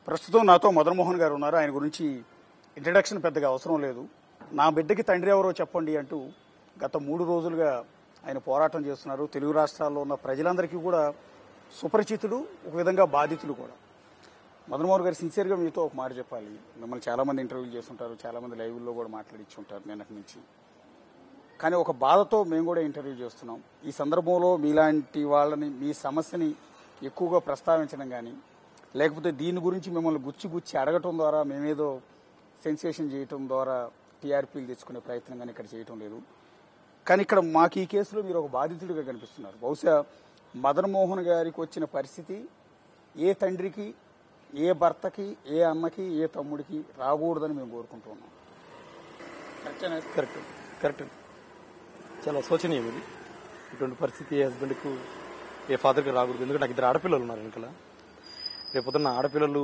ప్రస్తుతం నాతో మదన్ మోహన్ గారు ఉన్నారు. ఆయన గురించి ఇంట్రడక్షన్ పెద్దగా అవసరం లేదు. నా బిడ్డకి తండ్రి ఎవరో చెప్పండి అంటూ గత 3 రోజులుగా ఆయన పోరాటం చేస్తున్నారు. తెలుగు రాష్ట్రాల్లో ఉన్న ప్రజలందరికీ కూడా సుపరిచితుడు, ఒక విధంగా బాధితుడు కూడా. మదన్ మోహన్ గారు సిన్సియర్గా మీతో ఒక మాట చెప్పాలి. మిమ్మల్ని చాలామంది ఇంటర్వ్యూలు చేస్తుంటారు, చాలామంది లైవ్లో కూడా మాట్లాడించుంటారు నిన్నటి నుంచి. కానీ ఒక బాధతో మేము కూడా ఇంటర్వ్యూ చేస్తున్నాం. ఈ సందర్భంలో మీలాంటి వాళ్ళని, మీ సమస్యని ఎక్కువగా ప్రస్తావించడం కానీ, లేకపోతే దీని గురించి మిమ్మల్ని గుచ్చి అడగటం ద్వారా మేమేదో సెన్సేషన్ చేయటం ద్వారా టీఆర్పీలు తెచ్చుకునే ప్రయత్నం కానీ ఇక్కడ చేయటం లేదు. కానీ ఇక్కడ మాకు ఈ కేసులో మీరు ఒక బాధితుడిగా కనిపిస్తున్నారు. బహుశా మదన్ మోహన్ గారికి వచ్చిన పరిస్థితి ఏ తండ్రికి, ఏ భర్తకి, ఏ అన్నకి, ఏ తమ్ముడికి రాకూడదని మేము కోరుకుంటూ ఉన్నాం. కరెక్ట్. చాలా శోచనీయం ఇది. ఇటువంటి పరిస్థితి ఏ హస్బెండ్కు, ఏ ఫాదర్కి రాకూడదు. ఎందుకంటే నాకు 2 ఆడపిల్లలు ఉన్నారు వెనకాల. రేపొద్దున్న ఆడపిల్లలు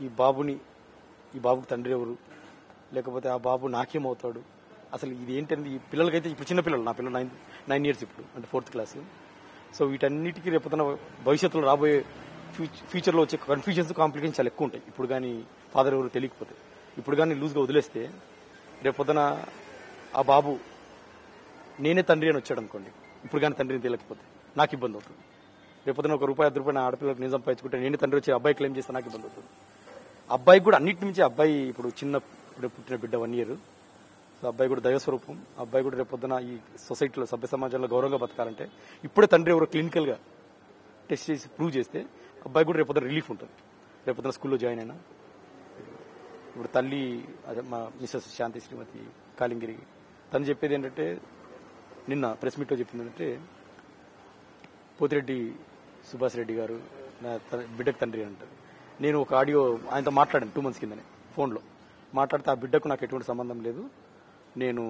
ఈ బాబుకి తండ్రి ఎవరు, లేకపోతే ఆ బాబు నాకేమవుతాడు, అసలు ఇది ఏంటంటే ఈ పిల్లలకైతే ఇప్పుడు చిన్న పిల్లలు, నా పిల్లలు 9 years ఇప్పుడు, అంటే 4th class. సో వీటన్నిటికీ రేపొద్దున భవిష్యత్తులో రాబోయే ఫ్యూచర్లో వచ్చే కన్ఫ్యూజన్స్, కాంప్లికేషన్స్ చాలా ఎక్కువ ఉంటాయి. ఇప్పుడు కానీ ఫాదర్ ఎవరు తెలియకపోతే, ఇప్పుడు కానీ లూజ్గా వదిలేస్తే రేపొద్దున ఆ బాబు నేనే తండ్రి అని వచ్చాడు అనుకోండి, ఇప్పుడు కానీ తండ్రిని తెలియకపోతే నాకు ఇబ్బంది అవుతుంది. రేపొద్దున ₹1, ₹10 ఆడపిల్లలకు నేను సంపాదించుకుంటే నేనే తండ్రి వచ్చి అబ్బాయి క్లెయిమ్ చేస్తే నాకు ఇబ్బంది అవుతుంది. అబ్బాయికి కూడా అన్నిటి నుంచి అబ్బాయి ఇప్పుడు పుట్టిన బిడ్డ 1 year. సో అబ్బాయి కూడా దైవస్వరూపం. అబ్బాయి కూడా రేపొద్దున ఈ సొసైటీలో, సభ్య సమాజంలో గౌరవంగా బతకాలంటే ఇప్పుడే తండ్రి ఎవరో క్లినికల్గా టెస్ట్ చేసి ప్రూవ్ చేస్తే అబ్బాయి కూడా రేపొద్దున రిలీఫ్ ఉంటుంది. రేపొద్దున స్కూల్లో జాయిన్ అయినా ఇప్పుడు తల్లి మా మిస్సెస్ శాంతి శ్రీమతి కాలింగిరి తను చెప్పేది ఏంటంటే, నిన్న ప్రెస్ మీట్లో చెప్పింది ఏంటంటే, పోతిరెడ్డి సుభాష్ రెడ్డి గారు నా బిడ్డకు తండ్రి అంటారు. నేను ఒక ఆడియో ఆయనతో మాట్లాడాను 2 months కిందనే ఫోన్లో మాట్లాడితే, ఆ బిడ్డకు నాకు ఎటువంటి సంబంధం లేదు, నేను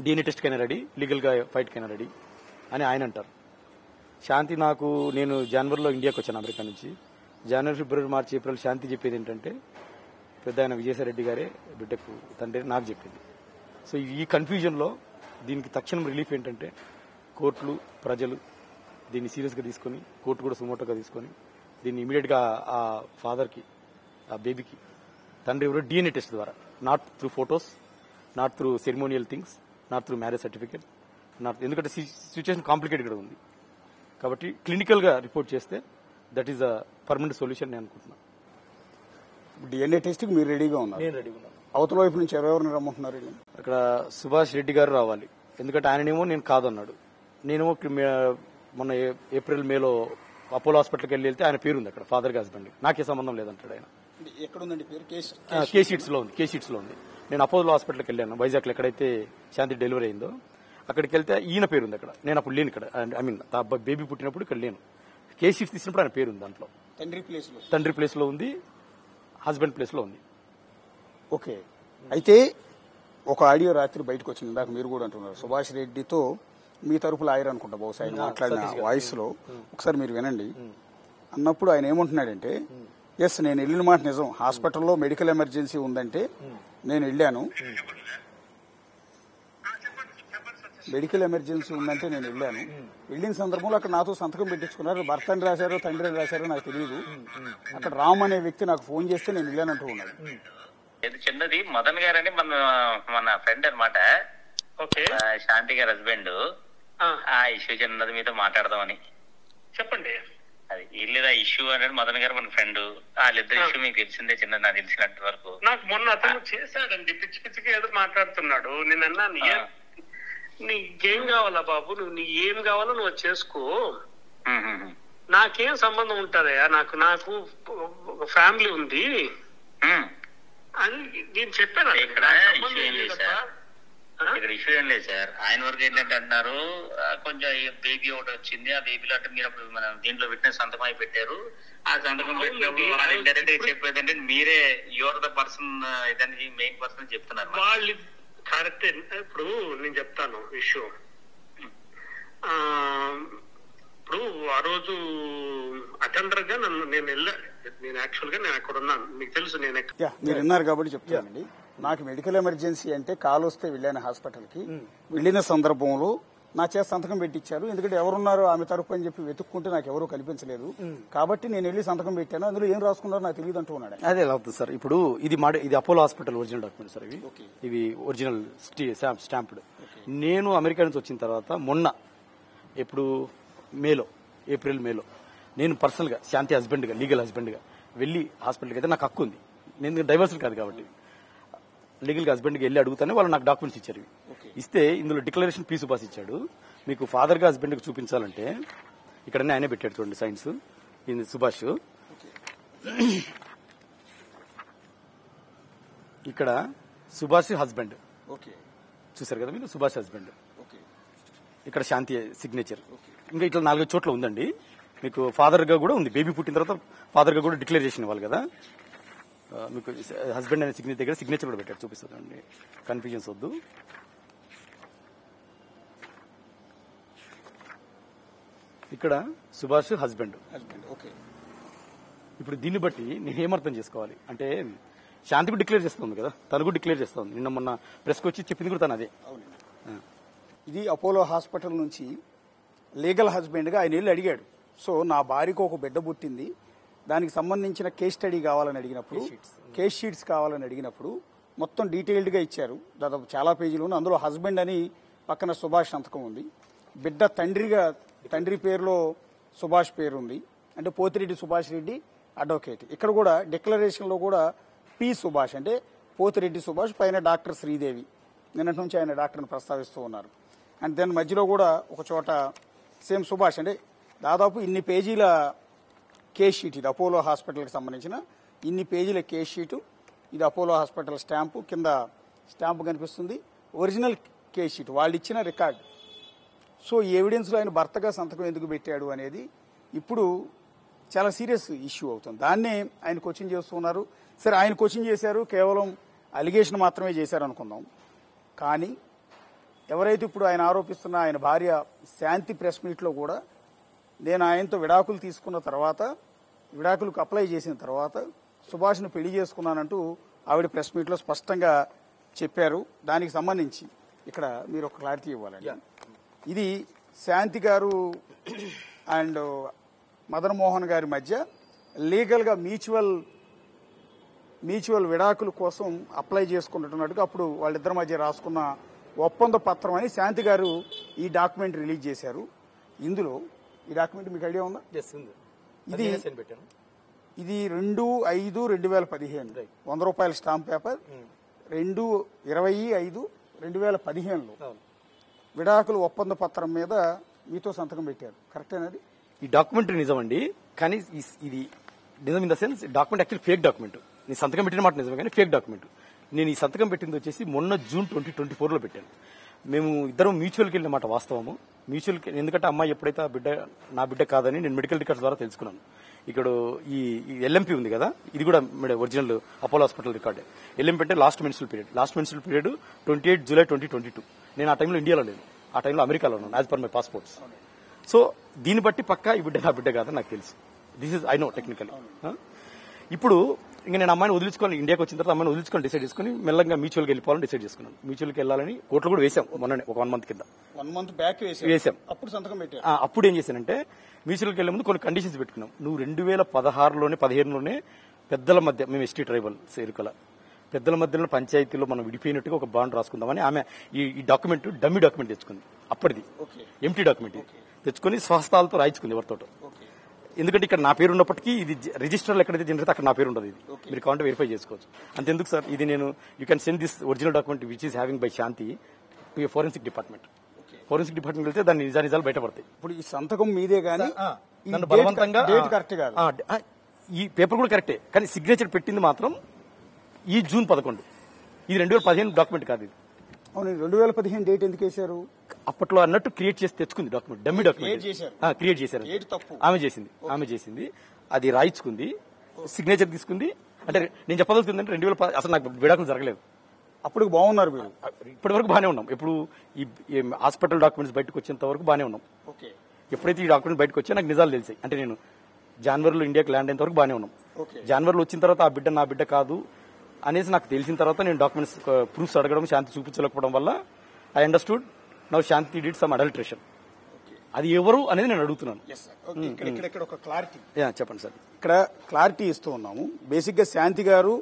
DNA టెస్ట్కైనా రెడీ, లీగల్గా ఫైట్కైనా రెడీ అని ఆయన అంటారు. శాంతి నేను జనవరిలో ఇండియాకి వచ్చాను అమెరికా నుంచి. జనవరి, ఫిబ్రవరి, మార్చి, ఏప్రిల్ శాంతి చెప్పేది ఏంటంటే, పెద్ద ఆయన విజయసాయి రెడ్డి గారే బిడ్డకు తండ్రి నాకు చెప్పింది. సో ఈ కన్ఫ్యూజన్లో దీనికి తక్షణం రిలీఫ్ ఏంటంటే, కోర్టులు, ప్రజలు దీన్ని సీరియస్గా తీసుకొని, కోర్టు కూడా సుమోటోగా తీసుకొని దీన్ని ఇమీడియట్గా ఆ ఫాదర్కి, ఆ బేబీకి తండ్రి ఎవరో DNA టెస్ట్ ద్వారా, not through photos, not through ceremonial things, not through marriage certificate, ఎందుకంటే సిచ్యువేషన్ కాంప్లికేటెడ్గా ఉంది కాబట్టి క్లినికల్గా రిపోర్ట్ చేస్తే that is a permanent solution నేను అనుకుంటున్నాను. DNA టెస్ట్కి మీరు రెడీగా ఉన్నారు? నేను రెడీగా ఉన్నాను. అవతల వైపు నుంచి ఎవరెవరిని రమ్మంటున్నారు? అక్కడ సుభాష్ రెడ్డి గారు రావాలి, ఎందుకంటే ఆయనేమో నేను కాదన్నాడు. నేనేమో మొన్న ఏప్రిల్, మేలో అపోలో హాస్పిటల్కి వెళ్తే ఆయన పేరు ఉంది అక్కడ, ఫాదర్కి హస్బెండ్, నాకే సంబంధం లేదంటాడు ఆయన. ఎక్కడుందండి పేరు? కే షీట్స్ లో ఉంది. నేను అపోలో హాస్పిటల్కి వెళ్ళాను వైజాగ్లో, ఎక్కడైతే శాంతి డెలివరీ అయిందో అక్కడికి వెళ్తే ఈయన పేరు ఉంది అక్కడ. నేను అప్పుడు లేను ఇక్కడ, ఐ మీన్ బేబీ పుట్టినప్పుడు ఇక్కడ లేను. కే షీట్స్ తీసినప్పుడు ఆయన పేరు ఉంది దాంట్లో. తండ్రి ప్లేస్ లో ఉంది, హస్బెండ్ ప్లేస్ లో ఉంది. ఓకే, అయితే ఒక ఆడియో రాత్రి బయటకు వచ్చింది, ఇందాక మీరు కూడా అంటున్నారు. సుభాష్ రెడ్డితో మీ తరపుల ఆయన అనుకుంటా బహుశా ఆయన మాట్లాడిన వాయిస్ లో ఒకసారి మీరు వినండి. అన్నప్పుడు ఆయన ఏమంటున్నాడంటే, ఎస్ నేను వెళ్ళిన మాట నిజం, హాస్పిటల్లో మెడికల్ ఎమర్జెన్సీ ఉందంటే నేను వెళ్ళాను, మెడికల్ ఎమర్జెన్సీ ఉందంటే నేను వెళ్ళాను. వెళ్ళిన సందర్భంలో అక్కడ నాతో సంతకం పెట్టించుకున్నారు. భర్త అని రాశారో తండ్రి అని రాశారో నాకు తెలియదు. అక్కడ రామ్ అనే వ్యక్తి నాకు ఫోన్ చేస్తే నేను వెళ్ళానంటూ ఉన్నాడు. చిన్నది మదన్ గారని మన ఫ్రెండ్ అనమాట, శాంతి గారి హస్బెండ్. ఆ ఇష్యూ చిన్నది మీతో మాట్లాడదామని. చెప్పండి. అది ఇల్లేదా ఇష్యూ అనేది మదన్ గారు మన ఫ్రెండ్. వాళ్ళిద్దరు ఇష్యూ మీకు తెలిసిందే, చిన్న నాకు తెలిసినంత వరకు. నాకు మొన్న అతను చేశాడండి, పిచ్చి పిచ్చిగా ఏదో మాట్లాడుతున్నాడు. నేను అన్నాను, నీకేం కావాలా బాబు, నీ ఏం కావాలో నువ్వు చేసుకో, నాకేం సంబంధం ఉంటుందయా, నాకు ఫ్యామిలీ ఉంది అని నేను చెప్పాను. ఇక్కడ ఇష్యూ ఏం లేదు సార్. ఆయన వరకు ఏంటంటే అంటున్నారు, కొంచెం బేబీ ఒకటి వచ్చింది, ఆ బేబీలో అంటే మీరు అప్పుడు మనం దీంట్లో పెట్టిన సంతకం అయి పెట్టారు. ఆ సంతకం పెట్టినప్పుడు డైరెక్ట్ చెప్పేదంటే మీరే యువర్ ద పర్సన్, ఇదని మెయిన్ పర్సన్ చెప్తున్నారు. వాళ్ళు కరెక్టే. ఇప్పుడు నేను చెప్తాను ఇష్యూ. ఇప్పుడు ఆ రోజు అటెండర్ గా నేను యాక్చువల్ గా నేను అక్కడ ఉన్నాను, మీకు తెలుసు. మీరు విన్నారు కాబట్టి చెప్తానండి. నాకు మెడికల్ ఎమర్జెన్సీ అంటే కాల్ వస్తే వెళ్ళాను హాస్పిటల్ కి. వెళ్ళిన సందర్భంలో నా చేత సంతకం పెట్టించారు. ఎందుకంటే ఎవరున్నారో ఆమె తరపు అని చెప్పి వెతుక్కుంటే నాకు ఎవరూ కనిపించలేదు. కాబట్టి నేను వెళ్ళి సంతకం పెట్టాను. అందులో ఏం రాసుకున్నారో నాకు తెలియదు అంటూ ఉన్నాడు. అదే ఎలా అవుతుంది సార్? ఇప్పుడు ఇది Apollo hospital original document sir. ఇవి ఒరిజినల్ స్టాంప్డ్. నేను అమెరికా నుంచి వచ్చిన తర్వాత మొన్న ఎప్పుడు ఏప్రిల్ మేలో నేను పర్సనల్ గా శాంతి హస్బెండ్ గా, లీగల్ హస్బెండ్ గా వెళ్లి హాస్పిటల్కి అయితే నాకు హక్కు ఉంది. నేను డైవర్స్ కాదు కాబట్టి లీగల్ గా హస్బెండ్ కి వెళ్ళి అడుగుతానే వాళ్ళు నాకు డాక్యుమెంట్స్ ఇచ్చారు. ఇస్తే ఇందులో డిక్లరేషన్ పి సుభాష్ ఇచ్చాడు. మీకు ఫాదర్ గా హస్బెండ్ కి చూపించాలంటే ఇక్కడనే ఆయనే పెట్టాడు చూడండి సైన్స్. ఇది సుభాష్. ఇక్కడ సుభాష్ హస్బెండ్ చూసారు కదా మీరు, సుభాష్ హస్బెండ్. ఇక్కడ శాంతి సిగ్నేచర్. ఇంకా ఇట్లా 4 చోట్ల ఉందండి. మీకు ఫాదర్ గా కూడా ఉంది. బేబీ పుట్టిన తర్వాత ఫాదర్ గా కూడా డిక్లరేషన్ ఇవ్వాలి కదా. మీకు హస్బెండ్ అనే సిగ్నేచర్ కూడా పెట్టాడు, చూపిస్తుందండి, కన్ఫ్యూజన్స్ వద్దు. ఇక్కడ సుభాష్ హస్బెండ్. ఇప్పుడు దీన్ని బట్టి నేను ఏమర్థం చేసుకోవాలి అంటే, శాంతికి డిక్లేర్ చేస్తుంది కదా, తనకు డిక్లేర్ చేస్తుంది. నిన్న మొన్న ప్రెస్కి వచ్చి చెప్పింది కూడా తను అదే. ఇది అపోలో హాస్పిటల్ నుంచి లీగల్ హస్బెండ్ గా ఆయన వెళ్ళి అడిగాడు. సో నా భార్యకు ఒక బిడ్డ పుట్టింది, దానికి సంబంధించిన కేస్ స్టడీ కావాలని అడిగినప్పుడు, కేస్ షీట్స్ కావాలని అడిగినప్పుడు మొత్తం డీటెయిల్డ్ గా ఇచ్చారు. దాదాపు చాలా పేజీలు ఉన్నాయి. అందులో హస్బెండ్ అని పక్కన సుభాష్ సంతకం ఉంది. బిడ్డ తండ్రి పేరులో సుభాష్ పేరు ఉంది. అంటే పోతిరెడ్డి సుభాష్ రెడ్డి అడ్వకేట్. ఇక్కడ కూడా డిక్లరేషన్ లో కూడా పి సుభాష్ అంటే పోతిరెడ్డి సుభాష్, పైన డాక్టర్ శ్రీదేవి. నిన్నటి నుంచి ఆయన డాక్టర్ని ప్రస్తావిస్తూ ఉన్నారు. అండ్ దాని మధ్యలో కూడా ఒక చోట సేమ్ సుభాష్ అంటే దాదాపు ఇన్ని పేజీల కేస్ షీట్. ఇది అపోలో హాస్పిటల్కి సంబంధించిన ఇన్ని పేజీల కేస్ షీటు. ఇది అపోలో హాస్పిటల్ స్టాంపు, కింద స్టాంపు కనిపిస్తుంది. ఒరిజినల్ కేస్ షీట్, వాళ్ళు ఇచ్చిన రికార్డ్. సో ఈ ఎవిడెన్స్లో ఆయన భర్తగా సంతకం ఎందుకు పెట్టాడు అనేది ఇప్పుడు చాలా సీరియస్ ఇష్యూ అవుతుంది. దాన్నే ఆయన క్వశ్చన్ చేస్తూ ఉన్నారు. సరే, ఆయన క్వశ్చన్ చేశారు, కేవలం అలిగేషన్ మాత్రమే చేశారు అనుకుందాం. కానీ ఎవరైతే ఇప్పుడు ఆయన ఆరోపిస్తున్న ఆయన భార్య శాంతి ప్రెస్ మీట్లో కూడా నేను ఆయనతో విడాకులు తీసుకున్న తర్వాత, విడాకులకు అప్లై చేసిన తర్వాత సుభాష్ను పెళ్లి చేసుకున్నానంటూ ఆవిడ ప్రెస్ మీట్లో స్పష్టంగా చెప్పారు. దానికి సంబంధించి ఇక్కడ మీరు ఒక క్లారిటీ ఇవ్వాలండి. ఇది శాంతి గారు అండ్ మదన్ మోహన్ గారి మధ్య లీగల్ గా మ్యూచువల్ విడాకుల కోసం అప్లై చేసుకుంటున్నట్టుగా అప్పుడు వాళ్ళిద్దరి మధ్య రాసుకున్న ఒప్పంద పత్రం అని శాంతి గారు ఈ డాక్యుమెంట్ రిలీజ్ చేశారు. ఇందులో ఈ డాక్యుమెంట్ మీకు ఐడియా ఉందా? ఇది 2/5/2015 ₹100 స్టాంప్ పేపర్. 2/20/5/2015లో విడాకుల ఒప్పంద పత్రం మీద మీతో సంతకం పెట్టారు. కరెక్టేనది? ఈ డాక్యుమెంట్ నిజమండి, కానీ ఇది నిజం in the sense document actually fake document. నేను సంతకం పెట్టిన మాట నిజమే, కానీ ఫేక్ డాక్యుమెంట్. నేను ఈ సంతకం పెట్టింది వచ్చేసి మొన్న జూన్ 2024లో పెట్టాను. మేము ఇద్దరం మ్యూచువల్కి వెళ్ళిన మాట వాస్తవము. మ్యూచువల్కి, ఎందుకంటే అమ్మాయి ఎప్పుడైతే నా బిడ్డ కాదని నేను మెడికల్ రికార్డ్స్ ద్వారా తెలుసుకున్నాను. ఇక్కడ ఈ ఎల్ఎంపీ ఉంది కదా, ఇది కూడా ఒరిజినల్ అపోలో హాస్పిటల్ రికార్డే. ఎల్ఎంపీ అంటే లాస్ట్ మెన్స్ట్రల్ పీరియడ్ 28 జూలై 2022. నేను ఆ టైంలో ఇండియాలో లేను, ఆ టైంలో అమెరికాలో ఉన్నాను as per my passports. So దీన్ని బట్టి పక్కా ఈ బిడ్డ నా బిడ్డ కాదని నాకు తెలుసు. This is I know technically. ఇప్పుడు ఇంకా నేను అమ్మాయిని వదిలించుకొని ఇండియాకి వచ్చిన తర్వాత అమ్మాయిని వదిలించుకొని డిసైడ్ చేసుకుని మెల్లగా మ్యూచువల్కి వెళ్ళిపోవాలని డిసైడ్ చేసుకున్నాను. మ్యూచువల్కి వెళ్ళాలని కోర్టులో కూడా వేసాం మొన్ననే, ఒక 1 month కింద. 1 month బ్యాక్ వేసాం. అప్పుడు సంతకం పెట్టారు. అప్పుడు ఏం చేశానంటే మ్యూచువల్కి వెళ్లే ముందు కొన్ని కండిషన్స్ పెట్టుకున్నాం. నువ్వు 2015లోనే పెద్దల మధ్య, మేము ఎస్టీ ట్రైబల్స్ ఎరుకల పెద్దల మధ్యలో పంచాయతీలో మనం విడిపోయినట్టుగా ఒక బాండ్ రాసుకుందామని ఆమె ఈ డాక్యుమెంట్ డమ్మీ డాక్యుమెంట్ తెచ్చుకుంది. అప్పటిది ఎంటీ డాక్యుమెంట్ తెచ్చుకుని స్వహస్తాలతో రాయించుకుంది ఎవరితో. ఎందుకంటే ఇక్కడ నా పేరు ఉన్నప్పటికీ ఇది రిజిస్టర్లో ఎక్కడైతే జనరేట్ అక్కడ నా పేరు ఉండదు. ఇది మీరు కావాలంటే వెరిఫై చేసుకోవచ్చు. అంతెందుకు సార్, ఇది నేను you can send this original document which is having by Shanti to forensic department. Forensic department వెళ్తే దాని నిజాలు బయటపడతాయి. ఇప్పుడు ఈ సంతకం మీదే కానీ నన్ను బలవంతంగా కరెక్ట్ కాదు. ఈ పేపర్ కూడా కరెక్టే, కానీ సిగ్నేచర్ పెట్టింది మాత్రం ఈ జూన్ 11. ఇది 2015 డాక్యుమెంట్ కాదు. ఇది అవును, 2015 డేట్ ఎందుకు వేశారు? అప్పట్లో అన్నట్టు క్రియేట్ చేసి తెచ్చుకుంది డాక్యుమెంట్, డమ్మీ డాక్యుమెంట్ క్రియేట్ చేశారు. ఆమె చేసింది అది రాయించుకుంది, సిగ్నేచర్ తీసుకుంది. అంటే నేను చెప్పదలుచుకుంది అంటే 2010 అసలు నాకు విడాకులు జరగలేదు. అప్పుడు బాగున్నారు మీరు, ఇప్పటి వరకు బాగానే ఉన్నాం. ఎప్పుడు ఈ హాస్పిటల్ డాక్యుమెంట్స్ బయటకు వచ్చేంత వరకు బాగానే ఉన్నాం. ఎప్పుడైతే ఈ డాక్యుమెంట్ బయటకు వచ్చా నాకు నిజాలు తెలిసాయి. అంటే నేను జనవరిలో ఇండియాకి ల్యాండ్ అయినంత వరకు బాగానే ఉన్నాం. జనవరిలో వచ్చిన తర్వాత ఆ బిడ్డ నా బిడ్డ కాదు అనేసి నాకు తెలిసిన తర్వాత నేను డాక్యుమెంట్స్ ప్రూఫ్స్ అడగడం, శాంతి చూపించలేకపోవడం వల్ల I understood now Shanti did some adulteration. అది ఎవరు అనేది నేను అడుగుతున్నాను. ఇక్కడ ఒక క్లారిటీ చెప్పండి సార్. ఇక్కడ క్లారిటీ ఇస్తూ ఉన్నాము. బేసిక్ గా శాంతి గారు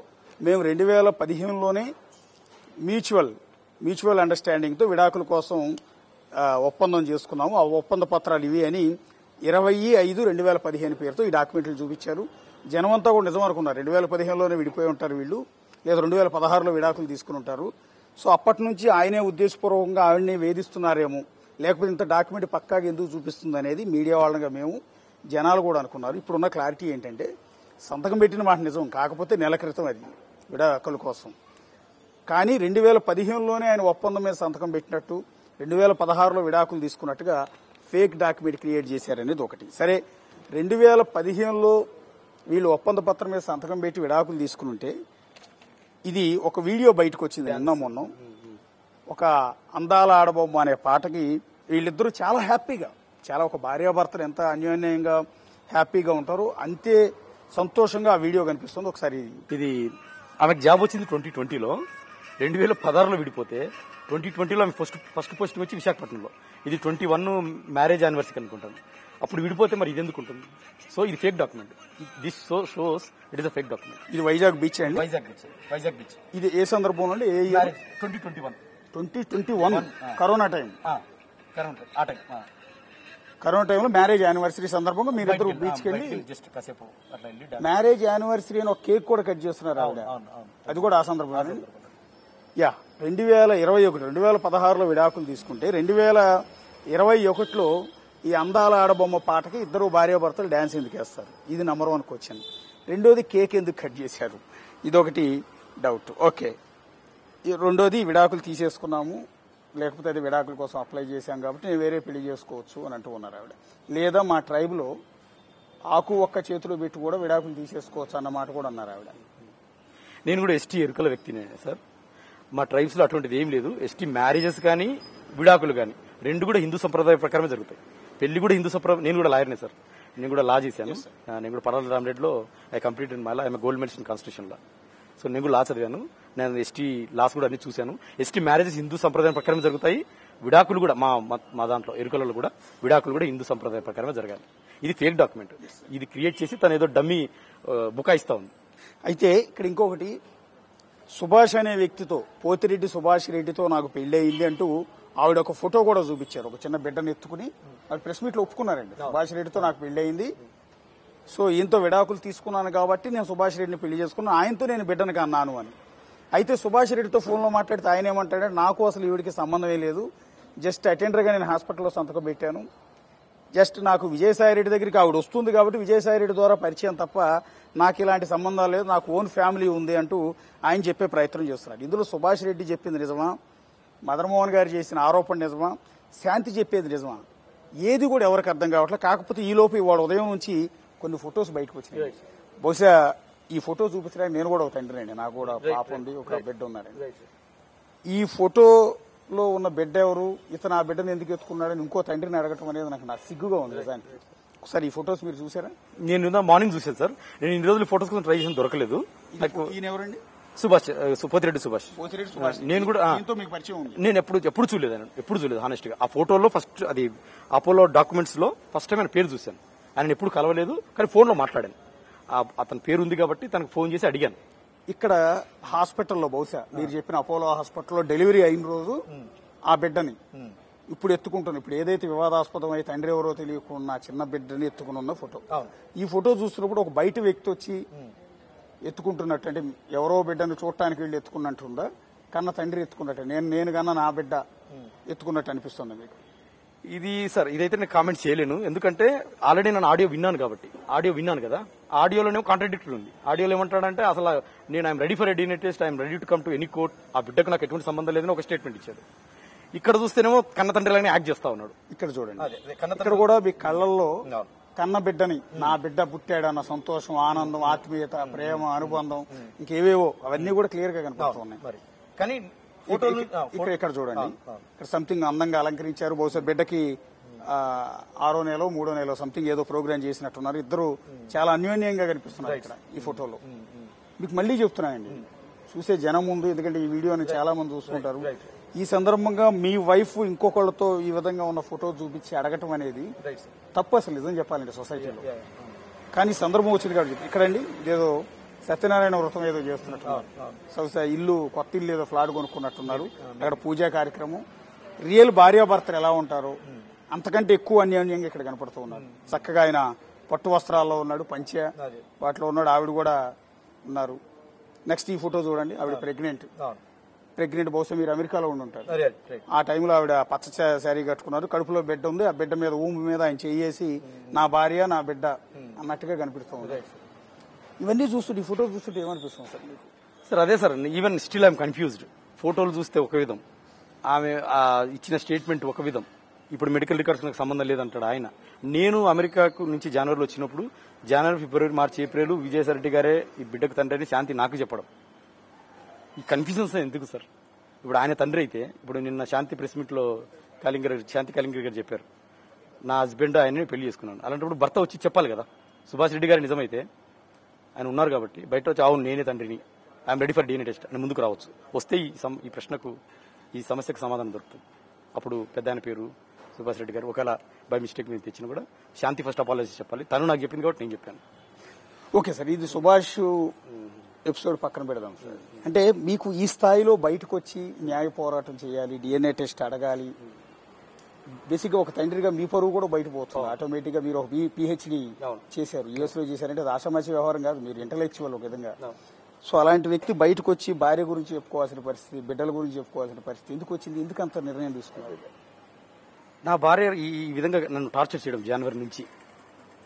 మేము 2015లోనే మ్యూచువల్ అండర్స్టాండింగ్ తో విడాకుల కోసం ఒప్పందం చేసుకున్నాము. ఆ ఒప్పంద పత్రాలు ఇవి అని 20/5/2015 పేరుతో ఈ డాక్యుమెంట్లు చూపించారు. జనమంతా కూడా నిజం అనుకున్నారు. 2015లోనే విడిపోయి ఉంటారు వీళ్ళు, లేదా 2016లో విడాకులు తీసుకుని ఉంటారు. సో అప్పటి నుంచి ఆయనే ఉద్దేశపూర్వకంగా ఆవిడని వేధిస్తున్నారేమో, లేకపోతే ఇంత డాక్యుమెంట్ పక్కాగా ఎందుకు చూపిస్తుంది అనేది మీడియా వాళ్ళగా మేము జనాలు కూడా అనుకున్నారు. ఇప్పుడున్న క్లారిటీ ఏంటంటే సంతకం పెట్టిన మాట నిజం, కాకపోతే నెల క్రితం అది విడాకుల కోసం. కానీ 2015లోనే ఆయన ఒప్పందం మీద సంతకం పెట్టినట్టు, 2016లో విడాకులు తీసుకున్నట్టుగా ఫేక్ డాక్యుమెంట్ క్రియేట్ చేశారనేది ఒకటి. సరే, 2015లో వీళ్ళు ఒప్పంద పత్రం మీద సంతకం పెట్టి విడాకులు తీసుకుని ఇది ఒక వీడియో బయటకు వచ్చింది నిన్న మొన్న. ఒక అందాల ఆడబొమ్మ అనే పాటకి వీళ్ళిద్దరూ చాలా హ్యాపీగా, చాలా ఒక భార్యాభర్తలు ఎంత అన్యోన్యంగా హ్యాపీగా ఉంటారో అంతే సంతోషంగా ఆ వీడియో కనిపిస్తుంది. ఒకసారి ఇది ఆమెకు జాబ్ వచ్చింది 2020లో, 2016లో విడిపోతే 2020లో ఆమె ఫస్ట్ పోస్టింగ్ వచ్చి విశాఖపట్నంలో. ఇది 21 మ్యారేజ్ యానివర్సరీ అనుకుంటాను. అప్పుడు విడిపోతే మరి ఇది ఎందుకు ఉంటుంది? సో ఇది fake document. This shows it is a fake document. ఇది వైజాగ్ బీచ్ అండి. వైజాగ్ బీచ్. ఇది ఏ సందర్భంలో అండి? 2021 కరోనా టైం. కరోనా టైంలో మ్యారేజ్ యానివర్సరీ సందర్భంగా మీరిద్దరు బీచ్కి వెళ్ళి మ్యారేజ్ యానివర్సరీ అని ఒక కేక్ కూడా కట్ చేస్తున్నారు ఆవిడ. అది కూడా ఆ సందర్భంగా. 2021 2016లో విడాకులు తీసుకుంటే 2021లో ఈ అందాల ఆడబొమ్మ పాటకి ఇద్దరు భార్యాభర్తలు డాన్స్ ఎందుకు వేస్తారు? ఇది నంబర్ 1 క్వశ్చన్. రెండోది కేక్ ఎందుకు కట్ చేశారు? ఇదొకటి డౌట్. ఓకే, రెండోది విడాకులు తీసేసుకున్నాము, లేకపోతే అది విడాకుల కోసం అప్లై చేశాం కాబట్టి నేను వేరే పెళ్లి చేసుకోవచ్చు అని అంటూ ఉన్నారు ఆవిడ. లేదా మా ట్రైబ్లో ఆకు ఒక్క చేతిలో పెట్టి కూడా విడాకులు తీసేసుకోవచ్చు అన్నమాట కూడా అన్నారు ఆవిడ. నేను కూడా ఎస్టీ ఎరుకల వ్యక్తినే సార్. మా ట్రైబ్స్ లో అటువంటిది ఏం లేదు. ఎస్టీ మ్యారేజెస్ కానీ విడాకులు కానీ రెండు కూడా హిందూ సంప్రదాయ ప్రకారమే జరుగుతాయి. పెళ్లి కూడా హిందూ సంప్రదాయం. నేను కూడా లాయర్నే సార్. నేను కూడా లా చేశాను. నేను కూడా పర్వాల రామరెడ్డిలో I complete in my law. I'm gold medal in constitution law. So నేను కూడా లా చదివాను. నేను ఎస్టీ లాస్ కూడా అన్ని చూశాను. ఎస్టీ మ్యారేజెస్ హిందూ సంప్రదాయం ప్రకారం జరుగుతాయి. విడాకులు కూడా మా దాంట్లో ఎరుకలలో కూడా విడాకులు కూడా హిందూ సంప్రదాయం ప్రకారమే జరగాలి. ఇది ఫేక్ డాక్యుమెంట్. ఇది క్రియేట్ చేసి తను ఏదో డమ్మీ బుకాయిస్తా ఉంది. అయితే ఇక్కడ ఇంకొకటి, సుభాష్ అనే వ్యక్తితో, పోతిరెడ్డి సుభాష్ రెడ్డితో నాకు పెళ్లి అంటూ ఆవిడ ఒక ఫోటో కూడా చూపించారు. ఒక చిన్న బిడ్డను ఎత్తుకుని వాళ్ళు ప్రెస్ మీట్ లో ఒప్పుకున్నారండి. సుభాష్ రెడ్డితో నాకు పెళ్లి అయింది, సో ఈయనతో విడాకులు తీసుకున్నాను కాబట్టి నేను సుభాష్ రెడ్డిని పెళ్లి చేసుకున్నాను, ఆయనతో నేను బిడ్డను కన్నాను అని. అయితే సుభాష్ రెడ్డితో ఫోన్లో మాట్లాడితే ఆయన ఏమంటాడంటే నాకు అసలు ఈవిడికి సంబంధమే లేదు, జస్ట్ అటెండర్గా నేను హాస్పిటల్లో సంతకం పెట్టాను, జస్ట్ నాకు విజయసాయి రెడ్డి దగ్గరికి ఆవిడ వస్తుంది కాబట్టి విజయసాయి రెడ్డి ద్వారా పరిచయం తప్ప నాకు ఇలాంటి సంబంధాలు లేదు, నాకు ఓన్ ఫ్యామిలీ ఉంది అంటూ ఆయన చెప్పే ప్రయత్నం చేస్తున్నాడు. ఇందులో సుభాష్ రెడ్డి చెప్పింది నిజమా, మదన్మోహన్ గారు చేసిన ఆరోపణ నిజమా, శాంతి చెప్పేది నిజమా, ఏది కూడా ఎవరికి అర్థం కావట్లేదు. కాకపోతే ఈలోపు ఇవాళ ఉదయం నుంచి కొన్ని ఫొటోస్ బయటకు వచ్చినాయి. బహుశా ఈ ఫోటో చూపించడానికి నేను కూడా ఒక తండ్రినండి, నాకు కూడా పాప ఉంది, ఒక బిడ్డ ఉన్నారండి. ఈ ఫోటోలో ఉన్న బిడ్డ ఎవరు, ఇతను ఆ బిడ్డను ఎందుకు ఎత్తుకున్నాడని ఇంకో తండ్రిని అడగటం అనేది నాకు సిగ్గుగా ఉంది నిజానికి. ఒకసారి ఈ ఫొటోస్ మీరు చూసారా? నేను మార్నింగ్ చూసాను సార్. నేను ఇన్ని రోజులు ఫొటోస్ కోసం ట్రై చేసిన దొరకలేదు. ఈయన ఎవరండి? పోతిరెడ్డి సుభాష్. నేను కూడా నేను ఎప్పుడు చూడలేదు, ఎప్పుడు చూడలేదు హానెస్ట్ గా. ఆ ఫోటోలో ఫస్ట్ అది అపోలో డాక్యుమెంట్స్ లో ఫస్ట్ టైం ఆయన పేరు చూశాను. ఆయన ఎప్పుడు కలవలేదు, కానీ ఫోన్ లో మాట్లాడాను. అతని పేరు ఉంది కాబట్టి తనకు ఫోన్ చేసి అడిగాను. ఇక్కడ హాస్పిటల్లో బహుశా మీరు చెప్పిన అపోలో హాస్పిటల్లో డెలివరీ అయిన రోజు ఆ బిడ్డని ఇప్పుడు ఎత్తుకుంటున్నాను. ఇప్పుడు ఏదైతే వివాదాస్పదమై తండ్రి ఎవరో తెలియకుండా చిన్న బిడ్డని ఎత్తుకుని ఉన్న ఫోటో. ఈ ఫోటో చూస్తున్నప్పుడు ఒక బయట వ్యక్తి వచ్చి ఎత్తుకుంటున్నట్టు, అంటే ఎవరో బిడ్డను చూడటానికి వెళ్ళి ఎత్తుకున్నట్టుందా, కన్న తండ్రి ఎత్తుకున్నట్టు, నేను కన్నా నా బిడ్డ ఎత్తుకున్నట్టు అనిపిస్తుంది మీకు? ఇది సార్, ఇదైతే నేను కామెంట్ చేయలేను. ఎందుకంటే ఆల్రెడీ నేను ఆడియో విన్నాను కదా. ఆడియోలోనే కాంట్రాడిక్టరీ ఉంది. ఆడియోలో ఏమంటాడంటే అసలు నేను I'm ready for a DNA test, I'm ready to come to any court, ఆ బిడ్డకు నాకు ఎటువంటి సంబంధం లేదని ఒక స్టేట్మెంట్ ఇచ్చాడు. ఇక్కడ చూస్తేనేమో కన్న తండ్రిలాగానే యాక్ట్ చేస్తా ఉన్నాడు. ఇక్కడ చూడండి, ఇక్కడ కూడా మీ కళ్ళల్లో కన్న బిడ్డని, నా బిడ్డ పుట్టాడన్న సంతోషం, ఆనందం, ఆత్మీయత, ప్రేమ, అనుబంధం, ఇంకేవేవో అవన్నీ కూడా క్లియర్ గా కనిపిస్తున్నాయి. కానీ ఇక్కడ చూడండి, ఇక్కడ సంథింగ్ అందంగా అలంకరించారు. బహుశా బిడ్డకి 6వ నెల 3వ నెల సంథింగ్ ఏదో ప్రోగ్రామ్ చేసినట్టున్నారు. ఇద్దరు చాలా అన్యోన్యంగా కనిపిస్తున్నారు ఇక్కడ ఈ ఫోటోలో. మీకు మళ్లీ చెప్తున్నానండి, చూసే జనం ముందు, ఎందుకంటే ఈ వీడియోని చాలా మంది చూసుకుంటారు, ఈ సందర్భంగా మీ వైఫ్ ఇంకొకళ్ళతో ఈ విధంగా ఉన్న ఫోటో చూపించి అడగటం అనేది తప్పు అసలు నిజం చెప్పాలండి సొసైటీలో. కానీ సందర్భం వచ్చింది కాబట్టి ఇక్కడండి ఇదేదో సత్యనారాయణ వ్రతం ఏదో చేస్తున్నట్టు ఇల్లు కొత్త ఇల్లు ఏదో ఫ్లాట్ కొనుక్కున్నట్టున్నారు. అక్కడ పూజా కార్యక్రమం. రియల్ భార్యాభర్తలు ఎలా ఉంటారో అంతకంటే ఎక్కువ అన్యోన్యంగా ఇక్కడ కనపడుతూ ఉన్నారు. చక్కగా ఆయన పట్టు వస్త్రాల్లో ఉన్నాడు, పంచ వాటిలో ఉన్నాడు, ఆవిడ కూడా ఉన్నారు. నెక్స్ట్ ఈ ఫోటో చూడండి, ఆవిడ ప్రెగ్నెంట్ బహుశా మీరు అమెరికాలో ఉండి ఉంటారు. ఆ టైంలో ఆవిడ పచ్చ శారీ కట్టుకున్నారు, కడుపులో బిడ్డ ఉంది, ఆ బిడ్డ మీద ఊమి మీద ఆయన చేసి నా భార్య నా బిడ్డ అన్నట్టుగా కనిపిస్తూ ఉంది. ఇవన్నీ చూస్తుంటే ఈ ఫోటో చూస్తుంటే ఏమనిపిస్తుంది సార్ మీకు? సార్ అదే sir, even still I'm confused. ఫోటోలు చూస్తే ఒక విధం, ఆమె ఇచ్చిన స్టేట్మెంట్ ఒక విధం. ఇప్పుడు మెడికల్ రికార్డ్స్ నాకు సంబంధం లేదంటాడు ఆయన. నేను అమెరికాకు నుంచి జనవరిలో వచ్చినప్పుడు జనవరి, ఫిబ్రవరి, మార్చి, ఏప్రిల్ విజయసాయి రెడ్డి గారే ఈ బిడ్డకు తండ్రి అని శాంతి నాకు చెప్పడం. ఈ కన్ఫ్యూజన్స్ ఎందుకు సార్? ఇప్పుడు ఆయన తండ్రి అయితే ఇప్పుడు నిన్న శాంతి ప్రెస్ మీట్ లో శాంతి కలింగర్ గారు చెప్పారు, నా హస్బెండ్ ఆయన్ని పెళ్లి చేసుకున్నాను. అలాంటప్పుడు భర్త వచ్చి చెప్పాలి కదా. సుభాష్ రెడ్డి గారు నిజమైతే ఆయన ఉన్నారు కాబట్టి బయట వచ్చి అవును నేనే తండ్రిని, I'm ready for DNA test అని ముందుకు రావచ్చు. వస్తే ఈ ప్రశ్నకు ఈ సమస్యకు సమాధానం దొరుకుతుంది. అప్పుడు పెద్ద ఆయన పేరు సుభాష్ రెడ్డి గారు ఒకవేళ బై మిస్టేక్ మీద తెచ్చినా కూడా శాంతి ఫస్ట్ అపాలజీ చెప్పాలి. తను నాకు చెప్పింది కాబట్టి నేను చెప్పాను. ఓకే సార్, ఇది సుభాష్ ఎపిసోడ్ పక్కన పెడదాం సార్. అంటే మీకు ఈ స్థాయిలో బయటకు వచ్చి న్యాయ పోరాటం చేయాలి, DNA టెస్ట్ అడగాలి, బేసిక్ గా ఒక తండ్రిగా మీ పరువు కూడా బయట పోతుంది. ఆటోమేటిక్ గా మీరు ఒక PhD చేశారు, US లో చేశారంటే అది ఆషామాషి వ్యవహారం కాదు, మీరు ఇంటలెక్చువల్ ఒక విధంగా. సో అలాంటి వ్యక్తి బయటకు వచ్చి భార్య గురించి చెప్పుకోవాల్సిన పరిస్థితి, బిడ్డల గురించి చెప్పుకోవాల్సిన పరిస్థితి ఎందుకు వచ్చింది? ఎందుకు అంత నిర్ణయం తీసుకున్నారు? నా భార్య ఈ విధంగా నన్ను టార్చర్ చేయడం జనవరి నుంచి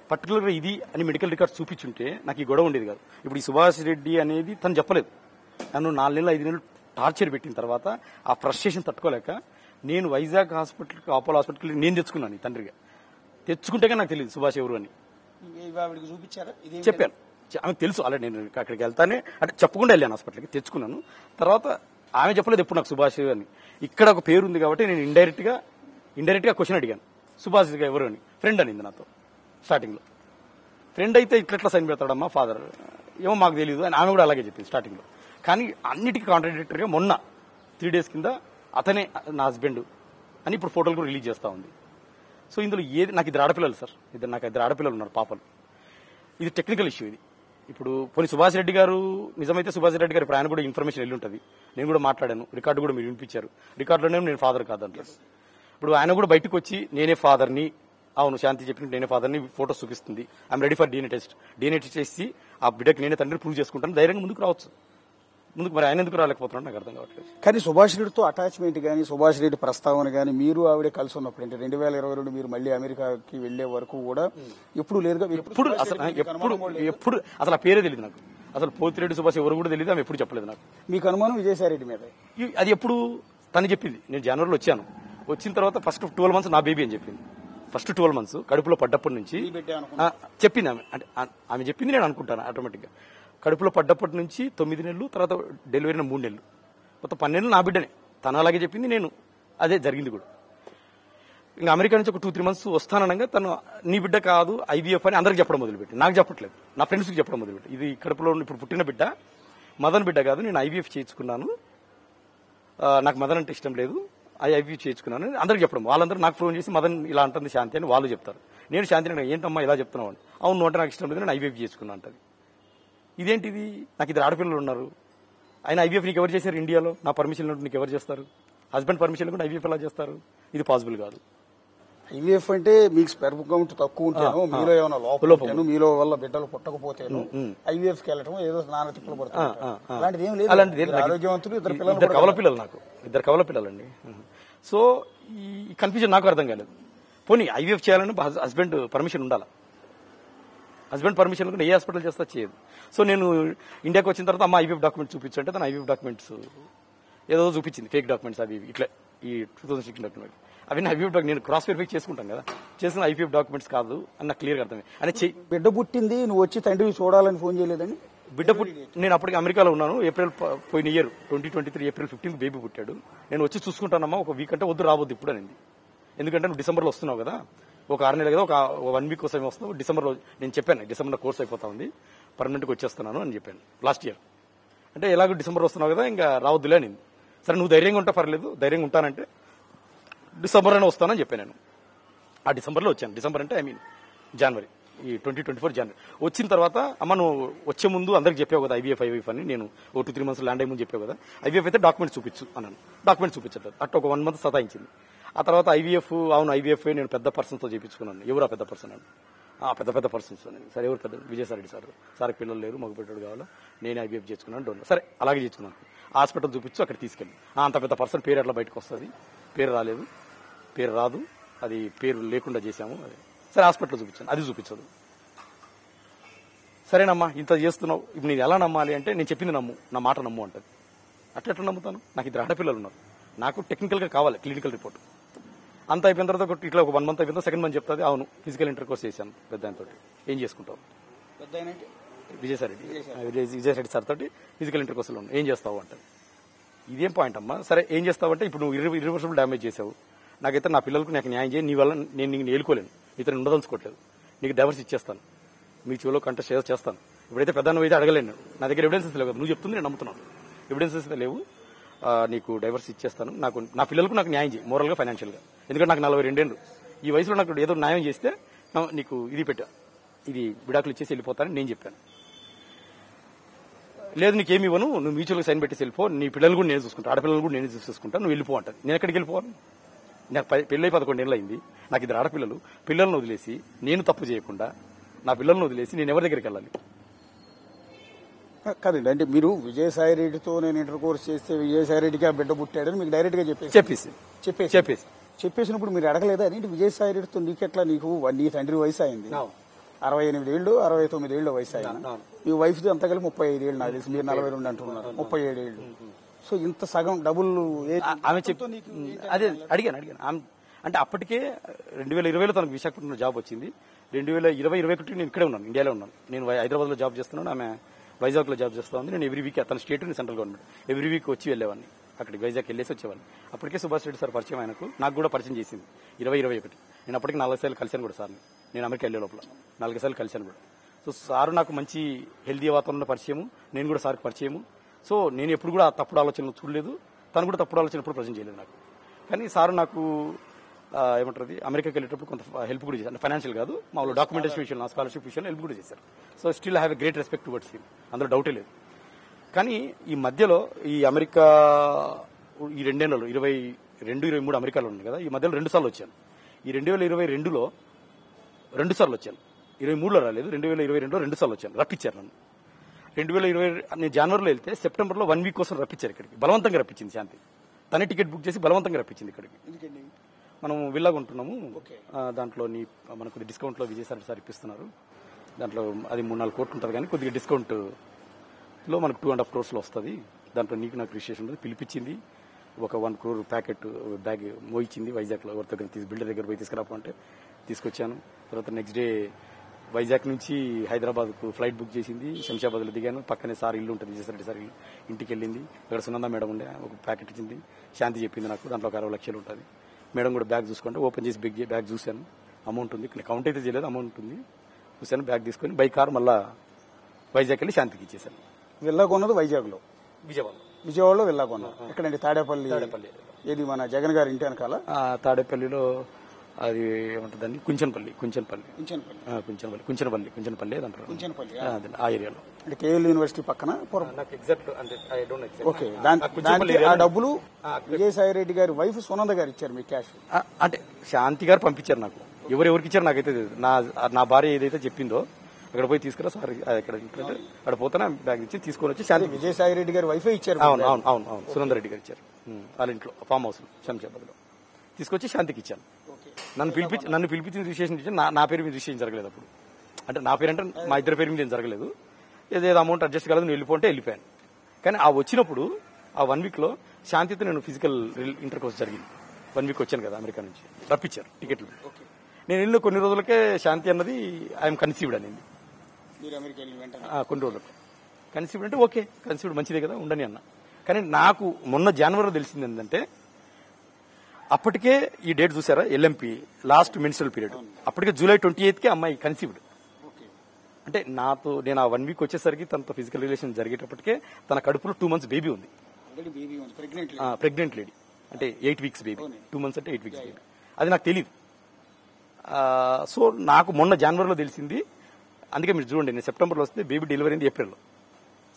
పర్టికులర్గా ఇది అని మెడికల్ రికార్డ్స్ చూపించుంటే నాకు ఈ గొడవ ఉండేది కాదు. ఇప్పుడు ఈ సుభాష్ రెడ్డి అనేది తను చెప్పలేదు. నన్ను 4 నెలలు 5 నెలలు టార్చర్ పెట్టిన తర్వాత ఆ ఫ్రస్ట్రేషన్ తట్టుకోలేక నేను వైజాగ్ హాస్పిటల్కి, అపోలో హాస్పిటల్కి నేను తెచ్చుకున్నాను తండ్రిగా. తెచ్చుకుంటే నాకు తెలియదు సుభాష్ ఎవరు అని. చూపించారా? చెప్పాను, ఆమెకు తెలుసు. అలా నేను అక్కడికి వెళ్తానే అంటే చెప్పకుండా వెళ్ళాను హాస్పిటల్కి, తెచ్చుకున్నాను. తర్వాత ఆమె చెప్పలేదు ఎప్పుడు నాకు సుభాష్ అని. ఇక్కడ ఒక పేరు ఉంది కాబట్టి నేను ఇండైరెక్ట్ గా క్వశ్చన్ అడిగాను, సుభాష్ ఎవరు అని. ఫ్రెండ్ అనింది నాతో స్టార్టింగ్ లో. ఫ్రెండ్ అయితే ఇట్లా సైన్ పెడతాడమ్మా ఫాదర్, ఏమో మాకు తెలియదు అని ఆమె కూడా అలాగే చెప్పింది స్టార్టింగ్ లో. కానీ అన్నిటికీ కాంట్రాడిక్టరీగా మొన్న 3 days కింద అతనే నా హస్బెండ్ అని ఇప్పుడు ఫోటోలు కూడా రిలీజ్ చేస్తా ఉంది. సో ఇందులో ఏది, నాకు 2 ఆడపిల్లలు సార్, నాకు 2 ఆడపిల్లలు ఉన్నారు పాపలు. ఇది టెక్నికల్ ఇష్యూ. ఇది ఇప్పుడు పోనీ సుభాష్ రెడ్డి గారు నిజమైతే సుభాష్ రెడ్డి గారు ఇప్పుడు ఆయన కూడా ఇన్ఫర్మేషన్ వెళ్ళి ఉంటుంది. నేను కూడా మాట్లాడాను, రికార్డు కూడా మీరు వినిపించారు. రికార్డులోనే నేను ఫాదర్ కాదంటారు. ఇప్పుడు ఆయన కూడా బయటకు వచ్చి నేనే ఫాదర్ని, అవును శాంతి చెప్పినట్టు నేనే ఫాదర్ని, ఫోటోస్ చూపిస్తుంది, I'm ready for DNA test చేసి ఆ బిడ్డకి నేనే తండ్రిని ప్రూవ్ చేసుకుంటాను, ధైర్యంగా ముందుకు రావచ్చు. ముందుకు మరి ఆయన ఎందుకు రాలేకపోతున్నాడు నాకు అర్థం కావట్లేదు. కానీ సుభాష్ రెడ్డితో అటాచ్మెంట్ కానీ, సుభాష్ రెడ్డి ప్రస్తావన కానీ మీరు ఆవిడే కలిసి ఉన్నప్పుడు అంటే 2022 మీరు మళ్ళీ అమెరికాకి వెళ్లే వరకు కూడా ఎప్పుడు లేదుగా? ఎప్పుడు అసలు ఆ పేరే తెలియదు నాకు. అసలు పోతిరెడ్డి సుభాష్ ఎవరు కూడా తెలియదు, ఆమె ఎప్పుడు చెప్పలేదు నాకు. మీకు అనుమానం విజయసాయి రెడ్డి మీద? అది ఎప్పుడు తను చెప్పింది. నేను జనవరిలో వచ్చాను, వచ్చిన తర్వాత ఫస్ట్ 12 months నా బేబీ అని చెప్పింది. ఫస్ట్ 12 months కడుపులో పడ్డప్పటి నుంచి చెప్పింది ఆమె. అంటే ఆమె చెప్పింది నేను అనుకుంటాను ఆటోమేటిక్ గా. కడుపులో పడ్డప్పటి నుంచి 9 నెలలు, తర్వాత డెలివరీ 3 నెలలు, మొత్తం 12 నెలలు నా బిడ్డనే. తను అలాగే చెప్పింది, నేను అదే జరిగింది కూడా. ఇంకా అమెరికా నుంచి ఒక 2-3 months వస్తాననగా తను నీ బిడ్డ కాదు IVF అని అందరికి చెప్పడం మొదలుపెట్టి, నాకు చెప్పట్లేదు, నా ఫ్రెండ్స్కి చెప్పడం మొదలుపెట్టి. ఇది కడుపులో ఇప్పుడు పుట్టిన బిడ్డ, మదన్ బిడ్డ కాదు, నేను IVF చేయించుకున్నాను, నాకు మదన్ అంటే ఇష్టం లేదు, IVF చేయించుకున్నాను అందరికి చెప్పడం. వాళ్ళందరూ నాకు ఫోన్ చేసి మదన్ ఇలా అంటుంది శాంతి అని వాళ్ళు చెప్తారు. నేను శాంతిని ఏంటమ్మా ఇలా చెప్తున్నావు అని, అవును అంటే నాకు ఇష్టం లేదు, నేను IVF చేసుకున్నాను అంటది. ఇదేంటిది? నాకు 2 ఆడపిల్లలు ఉన్నారు, ఆయన IVF నీకు ఎవరు చేశారు ఇండియాలో? నా పర్మిషన్ నీకు ఎవరు చేస్తారు? హస్బెండ్ పర్మిషన్ కూడా IVF ఎలా చేస్తారు? ఇది పాసిబుల్ కాదు. IVF అంటే మీకు స్పెర్మ్ కౌంట్ తక్కువ ఉంటాను, మీలో ఏమైనా లోపం, మీలో వల్ల బిడ్డలు పుట్టకపోతేను IVF కి వెళ్ళటం ఏదో నాన్న తిప్పులు పడుతుంది. అలాంటిది ఏం లేదు, ఆరోగ్యవంతులు 2 పిల్లలు, 2 కవల పిల్లలు, నాకు 2 కవల పిల్లలండి. సో ఈ కన్ఫ్యూజన్ నాకు అర్థం కాలేదు. పోనీ IVF చేయాలని హస్బెండ్ పర్మిషన్ ఉండాలా? హస్బెండ్ పర్మిషన్ కూడా ఏ హాస్పిటల్ చేస్తా చేయదు. సో నేను ఇండియాకి వచ్చిన తర్వాత అమ్మ IVF డాక్యుమెంట్స్ చూపించంటే తన IVF డాక్యుమెంట్స్ ఏదో చూపించింది, ఫేక్ డాక్యుమెంట్స్ అవి ఇట్లా ఈ 2016 డాక్యుమెంట్. అవి IVF డాక్యుమెంట్ నేను క్రాస్ వెరిఫై చేసుకుంటాం కదా, చేసిన IVF డాక్యుమెంట్స్ కాదు అని నాకు క్లియర్ అర్థమే. అని బిడ్డ పుట్టింది, నువ్వు వచ్చి తండ్రిని చూడాలని ఫోన్ చేయలేదండి? బిడ్డ నేను అప్పటికి అమెరికాలో ఉన్నాను. పోయిన ఇయర్ 2023 April 15 బేబీ పుట్టాడు. నేను వచ్చి చూసుకుంటానమ్మా, ఒక వీక్ అంటే వద్దు రావద్దు ఇప్పుడు అనింది. ఎందుకంటే నువ్వు డిసెంబర్లో వస్తున్నావు కదా, ఒక 6 నెలలు కదా, ఒక 1 week కోసం వస్తున్నావు. డిసెంబర్లో నేను చెప్పాను, డిసెంబర్లో కోర్స్ అయిపోతా ఉంది, పర్మనెంట్గా వచ్చేస్తున్నాను అని చెప్పాను లాస్ట్ ఇయర్. అంటే ఎలాగో డిసెంబర్ వస్తున్నావు కదా ఇంకా రావద్దులే అనింది. సరే నువ్వు ధైర్యంగా ఉంటా పర్లేదు, ధైర్యంగా ఉంటానంటే డిసెంబర్లోనే వస్తానని చెప్పాను నేను. ఆ డిసెంబర్లో వచ్చాను. డిసెంబర్ అంటే జనవరి, ఈ 2024 జనవరి వచ్చిన తర్వాత, అమ్మ నువ్వు వచ్చే ముందు అందరికి చెప్పావు కదా ఐవీఎఫ్ అని, నేను 2-3 మంత్స్ ల్యాండ్ అయ్యే ముందు చెప్పావు కదా, ఐవీఎఫ్ అయితే డాక్యుమెంట్స్ చూపించు అన్నాను. డాక్యుమెంట్స్ చూపించట్లేదు. అట్లా ఒక 1 మంత్ సతాయించింది. ఆ తర్వాత ఐవీఎఫ్, అవును ఐవీఎఫ్ నేను పెద్ద పర్సన్స్తో చేయించుకున్నాను. ఎవరు ఆ పెద్ద పర్సన్ అని? పెద్ద పర్సన్స్ అని. సరే ఎవరు పెద్ద? విజయసాయి రెడ్డి సార్కి పిల్లలు లేరు, మగ పెట్టాడు కావాలా, నేను ఐవీఎఫ్ చేసుకున్నాను. డోంట్. సరే అలాగే చేసుకున్నాను. హాస్పిటల్ చూపించు, అక్కడ తీసుకెళ్ళి అంత పెద్ద పర్సన్ పేరు ఎట్లా బయటకు వస్తుంది? పేరు రాలేదు, పేరు రాదు, అది పేరు లేకుండా చేశాము. అది సరే హాస్పిటల్ చూపించాను, అది చూపించదు. సరేనమ్మా ఇంత చేస్తున్నావు, ఇప్పుడు నేను ఎలా నమ్మాలి అంటే, నేను చెప్పింది నమ్ము, నా మాట నమ్ము అంటది. అట్లా నమ్ముతాను? నాకు 2 ఆడపిల్లలు ఉన్నారు, నాకు టెక్నికల్గా కావాలి క్లినికల్ రిపోర్ట్. అంత అయిపోయిన తర్వాత ఇట్లా ఒక 1 మంత్ అయిపోయిన సెకండ్ మంత్ చెప్తుంది, అవును ఫిజికల్ ఇంటర్ కోర్స్ చేశాను పెద్ద ఆయనతో. ఏం చేసుకుంటావు? విజయసాయి రెడ్డి సార్ తోటి ఫిజికల్ ఇంటర్ కోర్సులో ఉన్నావు, ఏం చేస్తావు అంటది. ఇదేం పాయింట్ అమ్మా? సరే ఏం చేస్తావు అంటే, ఇప్పుడు నువ్వు ఇర్రివర్సిబుల్ డ్యామేజ్ చేసావు, నాకైతే నా పిల్లలకు నాకు న్యాయం చేయి, నీ వల్ల నేను నీకు ఏలుకోలేను, ఇతను ఉండదలుచుకోవట్లేదు, నీకు డైవర్స్ ఇచ్చేస్తాను, మీ చెవిలో కంటెస్ట్ చేస్తాను. ఇప్పుడైతే పెద్ద అయితే అడగలేను, నా దగ్గర ఎవిడెన్సెస్ లేవు కదా, నువ్వు చెప్తుంది నేను నమ్ముతున్నాను, ఎవిడెన్సెస్ లేవు, నీకు డైవర్స్ ఇచ్చేస్తాను, నాకు నా పిల్లలకు నాకు న్యాయం చేయి మోరల్గా ఫైనాన్షియల్గా, ఎందుకంటే నాకు 42 ఏళ్ళు, ఈ వయసులో నాకు ఏదో న్యాయం చేస్తే నీకు ఇది విడాకులు ఇచ్చేసి వెళ్ళిపోతానని నేను చెప్పాను. లేదు నీకేమి ఇవ్వను, నువ్వు మ్యూచువల్గా సైన్ పెట్టేసి వెళ్ళిపో, నీ పిల్లలు కూడా నేను చూసుకుంటా, ఆడపిల్లలు కూడా నేను చూసుకుంటా, నువ్వు వెళ్ళిపో అంటాను. నేను ఎక్కడికి వెళ్ళిపోను? నాకు పెళ్ళై 11 ఏళ్ళు అయింది, నాకు 2 ఆడపిల్లలు, పిల్లలను వదిలేసి నేను తప్పు చేయకుండా నా పిల్లలను వదిలేసి నేను ఎవరి దగ్గరికి వెళ్ళాలి? కాదండి, అంటే మీరు విజయసాయి రెడ్డితో నేను ఇంటర్ కోర్స్ చేస్తే విజయసాయి రెడ్డికి ఆ బిడ్డ పుట్టాడని మీకు డైరెక్ట్ గా చెప్పేసినప్పుడు మీరు అడగలేదా? ఏంటి విజయసాయి రెడ్డితో నీకెట్లా, నీ తండ్రి వయసు అయింది 68 ఏళ్ళు 69 ఏళ్ళు వయసు అయింది, మీ వైఫ్ అంతా కలిపి 35 ఏళ్ళు, నాకు తెలిసి మీరు 42 అంటున్నారు, 37 ఏళ్ళు. సో ఇంత సగం డబుల్ ఆమె అదే అడిగాను అంటే అప్పటికే 2020లో తనకు విశాఖపట్నంలో జాబ్ వచ్చింది, 2020-21 నేను ఇక్కడే ఉన్నాను, ఇండియాలో ఉన్నాను. నేను హైదరాబాద్ లో జాబ్ చేస్తున్నాను, ఆమె వైజాగ్ లో జాబ్ చేస్తా ఉంది. నేను ఎవ్రీ వీక్ తన state central government every week వచ్చి వెళ్ళేవాడిని, అక్కడికి వైజాగ్ వెళ్ళేసి వచ్చేవాడిని. అప్పటికే సుభాష్ రెడ్డి సార్ పరిచయం, ఆయనకు నాకు కూడా పరిచయం చేసింది 2021. నేను అప్పటికి 4 సార్లు కలిశాను కూడా సార్ని, నేను అమెరికా వెళ్ళే లోపల 4 సార్లు కలిశాను కూడా. సో సార్ నాకు మంచి హెల్దీ వాతావరణంలో పరిచయము, నేను కూడా సార్కి పరిచయము. సో నేను ఎప్పుడు కూడా తప్పుడు ఆలోచనలు చూడలేదు, తను కూడా తప్పుడు ఆలోచన ఎప్పుడు ప్రజెంట్ చేయలేదు నాకు. కానీ సార్ నాకు ఏమంటారు అమెరికాకి వెళ్ళేటప్పుడు కొంత హెల్ప్ కూడా చేశారు, ఫైనాన్షియల్ కాదు, మామూలు డాక్యుమెంటేషన్ విషయంలో, నా స్కాలర్షిప్ విషయంలో హెల్ప్ కూడా చేశారు. So still I have a great respect towards him, అందులో డౌటే లేదు. కానీ ఈ మధ్యలో ఈ అమెరికా ఈ 2 ఏళ్లలో 22-23 అమెరికాలో ఉంది కదా, ఈ మధ్యలో 2 సార్లు వచ్చాను. ఈ 2022లో 2 సార్లు వచ్చాను, 23లో రాలేదు, 2022లో 2 సార్లు వచ్చాను, రప్పించారు నన్ను. 2020 నేను జనవరిలో వెళ్తే సెప్టెంబర్లో 1 వీక్ కోసం రప్పించారు ఇక్కడికి, బలవంతంగా రప్పించింది శాంతి, తనే టికెట్ బుక్ చేసి బలవంతంగా రప్పించింది ఇక్కడికి. మనం విల్లాగా ఉంటున్నాము, దాంట్లో మనకు డిస్కౌంట్ లో విజయసాయి సార్ ఇప్పిస్తున్నారు, దాంట్లో అది 3-4 కోట్లు ఉంటుంది, కానీ కొద్దిగా డిస్కౌంట్ లో మనకు 2.5 crores వస్తుంది, దాంట్లో నీకు నాకు రిజిస్ట్రేషన్ ఉంటుంది. పిలిపించింది, ఒక 1 crore ప్యాకెట్ బ్యాగ్ మోయించింది వైజాగ్ లో, ఎవరి దగ్గర బిల్డర్ దగ్గర పోయి తీసుకురాపంటే తీసుకొచ్చాను. తర్వాత నెక్స్ట్ డే వైజాగ్ నుంచి హైదరాబాద్ కు ఫ్లైట్ బుక్ చేసింది, శంషాబాద్ లో దిగాను, పక్కనే సార్ ఇల్లు ఉంటుంది విజయసాయి రెడ్డి సార్ ఇల్లు, ఇంటికి వెళ్ళింది, అక్కడ సునంద మేడం ఉండే, ఒక ప్యాకెట్ ఇచ్చింది, శాంతి చెప్పింది నాకు, దాంట్లో ఒక 60 లక్షలు ఉంటుంది. మేడం కూడా బ్యాగ్ చూసుకుంటే ఓపెన్ చేసి బ్యాగ్ చూశాను, అమౌంట్ ఉంది, కౌంట్ అయితే చేయలేదు, అమౌంట్ ఉంది చూశాను, బ్యాగ్ తీసుకొని బై కార్ మళ్ళా వైజాగ్ వెళ్ళి శాంతికి ఇచ్చేసాను. విల్లా కొన్నది వైజాగ్ లో, విజయవాడలో విల్లా కొన్నారు. ఎక్కడండి? తాడేపల్లి. ఏది మన జగన్ గారి ఇంటి వెనకాల తాడేపల్లిలో, అది ఏమంటుందండి కుంచనపల్లి ఆ ఏరియాలో, అంటే కేఎల్ యూనివర్సిటీ పక్కన. ఓకే, ఆ డబ్బులు విజయసాయి రెడ్డి గారి వైఫ్ సునంద గారు ఇచ్చారు మీకు క్యాష్? అంటే శాంతి గారు పంపించారు నాకు, ఎవరెవరికి ఇచ్చారు నాకైతే నా భార్య ఏదైతే చెప్పిందో అక్కడ పోయి తీసుకురా సార్, అక్కడ పోతే బ్యాగ్ ఇచ్చి తీసుకొని వచ్చి శాంతి. విజయసాయి రెడ్డి గారి వైఫ్ ఇచ్చారు? అవును అవును అవును అవును, సునంద రెడ్డి గారు ఇచ్చారు, వాళ్ళ ఇంట్లో ఫామ్ హౌస్ శంషాబాద్ లో తీసుకొచ్చి శాంతికి ఇచ్చాను. నన్ను పిలిపించిన రిజిస్ట్రేషన్ ఇచ్చి నా పేరు మీద రిజిస్ట్రేషన్ జరగలేదు అప్పుడు, అంటే నా పేరు అంటే మా ఇద్దరు పేరు మీద ఏం జరగలేదు, ఏదో అమౌంట్ అడ్జస్ట్ కాలేదు, నువ్వు వెళ్ళిపోతే వెళ్ళిపోయాను. కానీ ఆ వచ్చినప్పుడు ఆ 1 వీక్ లో శాంతితో నేను ఫిజికల్ ఇంటర్ కోర్స్ జరిగింది, 1 వీక్ వచ్చాను కదా అమెరికా నుంచి, రప్పించారు టికెట్లు. నేను వెళ్ళిన కొన్ని రోజులకే శాంతి అన్నది ఐఎమ్ కన్సీవ్డ్ అనేది, కొన్ని రోజులకు కన్సీవ్డ్ అంటే ఓకే కన్సీవ్డ్ మంచిదే కదా ఉండని అన్న. కానీ నాకు మొన్న జనవరిలో తెలిసింది ఏంటంటే, అప్పటికే ఈ డేట్ చూసారా ఎల్ఎంపీ లాస్ట్ మెన్స్ట్రల్ పీరియడ్, అప్పటికే జూలై 28కి అమ్మాయి కన్సీవ్డ్. అంటే నేను ఆ 1 వీక్ వచ్చేసరికి తనతో ఫిజికల్ రిలేషన్ జరిగేటప్పటికే తన కడుపులో 2 months బేబీ ఉంది. ప్రెగ్నెంట్ లేడీ అంటే 8 వీక్స్ బేబీ, 2 months అంటే 8 weeks బేబీ. అది నాకు తెలియదు. సో నాకు మొన్న జనవరిలో తెలిసింది. అందుకే మీరు చూడండి, నేను సెప్టెంబర్లో వస్తే బేబీ డెలివరీ అయింది ఏప్రిల్లో.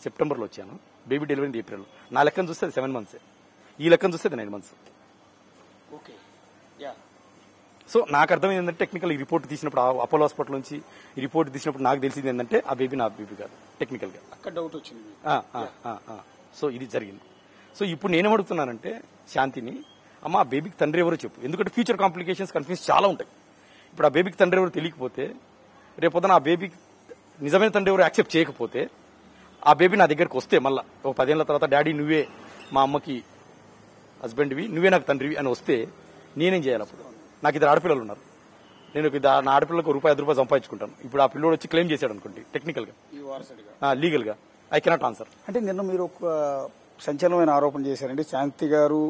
సెప్టెంబర్లో వచ్చాను, బేబీ డెలివరీ అయింది ఏప్రిల్లో. నా లెక్కను చూస్తే అది 7 months, ఈ లెక్కను చూస్తే అది 9 months. సో నాకు అర్థమైంది ఏంటంటే, టెక్నికల్ ఈ రిపోర్ట్ తీసినప్పుడు అపోలో హాస్పిటల్ నుంచి ఈ రిపోర్ట్ తీసినప్పుడు నాకు తెలిసింది ఏంటంటే ఆ బేబీ నా బేబీ కాదు, టెక్నికల్ గా అక్కడ డౌట్ వచ్చింది. సో ఇది జరిగింది. సో ఇప్పుడు నేనేమడుగుతున్నానంటే శాంతిని, అమ్మ ఆ బేబీకి తండ్రి ఎవరో చెప్పు. ఎందుకంటే ఫ్యూచర్ కాంప్లికేషన్స్ కన్ఫ్యూజ్ చాలా ఉంటాయి. ఇప్పుడు ఆ బేబీకి తండ్రి ఎవరు తెలియకపోతే, రేపొద్దున ఆ బేబీకి నిజమైన తండ్రి ఎవరు యాక్సెప్ట్ చేయకపోతే, ఆ బేబీ నా దగ్గరకు వస్తే మళ్ళీ ఒక 10 ఏళ్ల తర్వాత డాడీ నువ్వే మా అమ్మకి హస్బెండ్వి, నువ్వే నాకు తండ్రివి అని వస్తే నేనేం చేయాలి? అప్పుడు నాకు 2 ఆడపిల్లలు ఉన్నారు. నేను నా ఆడపిల్లలకు ₹5 సంపాదించుకుంటాను. ఇప్పుడు ఆ పిల్లోడు వచ్చి క్లెయిమ్ చేశాడు అనుకోండి, టెక్నికల్ గా లీగల్ గా ఐ కెనాట్ ఆన్సర్. అంటే నిన్న మీరు ఒక సంచలనమైన ఆరోపణ చేశారండి. శాంతి గారు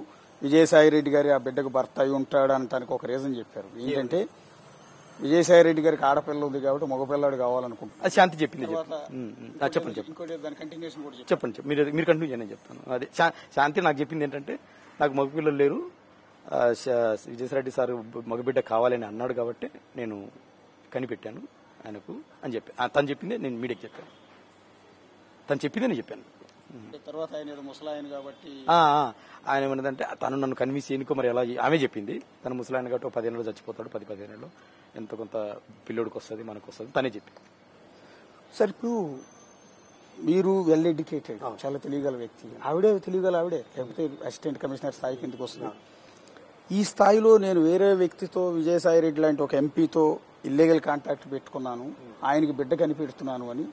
విజయసాయి రెడ్డి గారి ఆ బిడ్డకు భర్త అయి ఉంటాడు అనటానికి ఒక రీజన్ చెప్పారు. ఏంటంటే విజయసాయి రెడ్డి గారికి ఆడపిల్ల ఉంది కాబట్టి మగపిల్లాడు కావాలనుకుంటున్నారు. అది శాంతి చెప్పింది. చెప్పండి చెప్పండి మీరు కంటిన్యూ చేయని చెప్తాను. అదే శాంతి నాకు చెప్పింది ఏంటంటే, నాకు మగపిల్లలు లేరు, విజయసాయిరెడ్డి సార్ మగబిడ్డ కావాలని అన్నాడు కాబట్టి నేను కనిపెట్టాను ఆయనకు అని చెప్పి తను చెప్పిందే నేను మీడియాకి చెప్పాను. తను చెప్పిందే నేను చెప్పాను. తర్వాత ఆయన ముసలాయన కాబట్టి ఆయన ఏమన్నదంటే, తను నన్ను కన్విన్స్ చేయనుకో మరి ఎలా, ఆమె చెప్పింది తను ముసలాయన కాబట్టి 10 ఏళ్ళలో చచ్చిపోతాడు, 10-15 ఏళ్ళలో ఎంత కొంత పిల్లోడికి వస్తుంది, మనకు వస్తుంది, తనే చెప్పింది. సార్ ఇప్పుడు మీరు వెల్ ఎడ్యుకేటెడ్, చాలా తెలియగల వ్యక్తి, ఆవిడే లేకపోతే అసిస్టెంట్ కమిషనర్ స్థాయికి ఎందుకు వస్తున్నారు? ఈ స్థాయిలో నేను వేరే వ్యక్తితో, విజయసాయి రెడ్డి లాంటి ఒక ఎంపీతో ఇల్లీగల్ కాంటాక్ట్ పెట్టుకున్నాను, ఆయనకి బిడ్డ కనిపెడుతున్నాను అని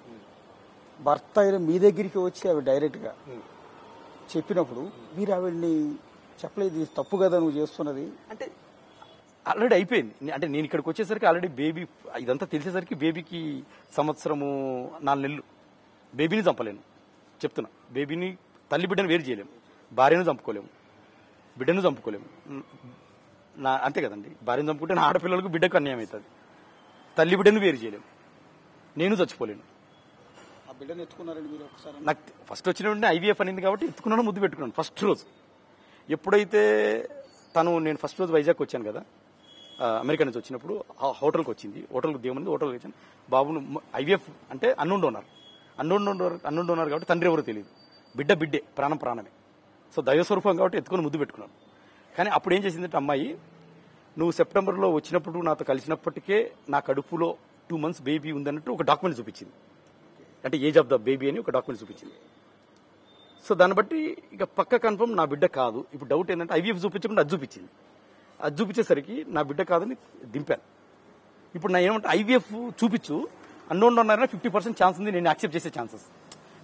భర్త అయిన మీ దగ్గరికి వచ్చి ఆవిడ డైరెక్ట్ గా చెప్పినప్పుడు మీరు ఆవిడ్ని చెప్పలేదు, తప్పు కదా నువ్వు చేస్తున్నది అంటే ఆల్రెడీ అయిపోయింది. అంటే నేను ఇక్కడికి వచ్చేసరికి ఆల్రెడీ బేబీ ఇదంతా తెలిసేసరికి బేబీకి 1 సంవత్సరము 4 నెలలు. బేబీని చంపలేను చెప్తున్నా. బేబీని తల్లి బిడ్డను వేరు చేయలేము, భార్యను చంపుకోలేము, బిడ్డను చంపుకోలేము. అంతే కదండి, భార్యను చంపుకుంటే నా ఆడపిల్లలకు బిడ్డకు అన్యాయం అవుతుంది. తల్లి బిడ్డను వేరు చేయలేము, నేను చచ్చిపోలేను. బిడ్డను ఎత్తుకున్నారండి మీరు ఒకసారి? నాకు ఫస్ట్ వచ్చిన వెంటనే IVF అనింది కాబట్టి ఎత్తుకున్నాను, ముద్దు పెట్టుకున్నాను ఫస్ట్ రోజు. ఎప్పుడైతే నేను ఫస్ట్ రోజు వైజాగ్ వచ్చాను కదా, అమెరికా నుంచి వచ్చినప్పుడు ఆ హోటల్కి వచ్చింది, హోటల్కి దేవుని హోటల్కి వచ్చాను. బాబును IVF అంటే అన్నుండి ఉన్నారు కాబట్టి తండ్రి ఎవరో తెలియదు, బిడ్డే ప్రాణమే. సో దైవస్వరూపం కాబట్టి ఎత్తుకుని ముద్దు పెట్టుకున్నాను. కానీ అప్పుడు ఏం చేసిందంటే అమ్మాయి, నువ్వు సెప్టెంబర్లో వచ్చినప్పుడు నాతో కలిసినప్పటికే నా కడుపులో 2 months బేబీ ఉందన్నట్టు ఒక డాక్యుమెంట్ చూపించింది. అంటే ఏజ్ ఆఫ్ ద బేబీ అని ఒక డాక్యుమెంట్ చూపించింది. సో దాన్ని బట్టి ఇక పక్క కన్ఫర్మ్ నా బిడ్డ కాదు. ఇప్పుడు డౌట్ ఏంటంటే IVF చూపించకుండా అది చూపించింది. అది చూపించేసరికి నా బిడ్డ కాదని దింపాను. ఇప్పుడు నా ఏమంటే IVF చూపించు, అన్నోన్ ఉన్నారని 50% ఛాన్స్ ఉంది, నేను యాక్సెప్ట్ చేసే ఛాన్సెస్.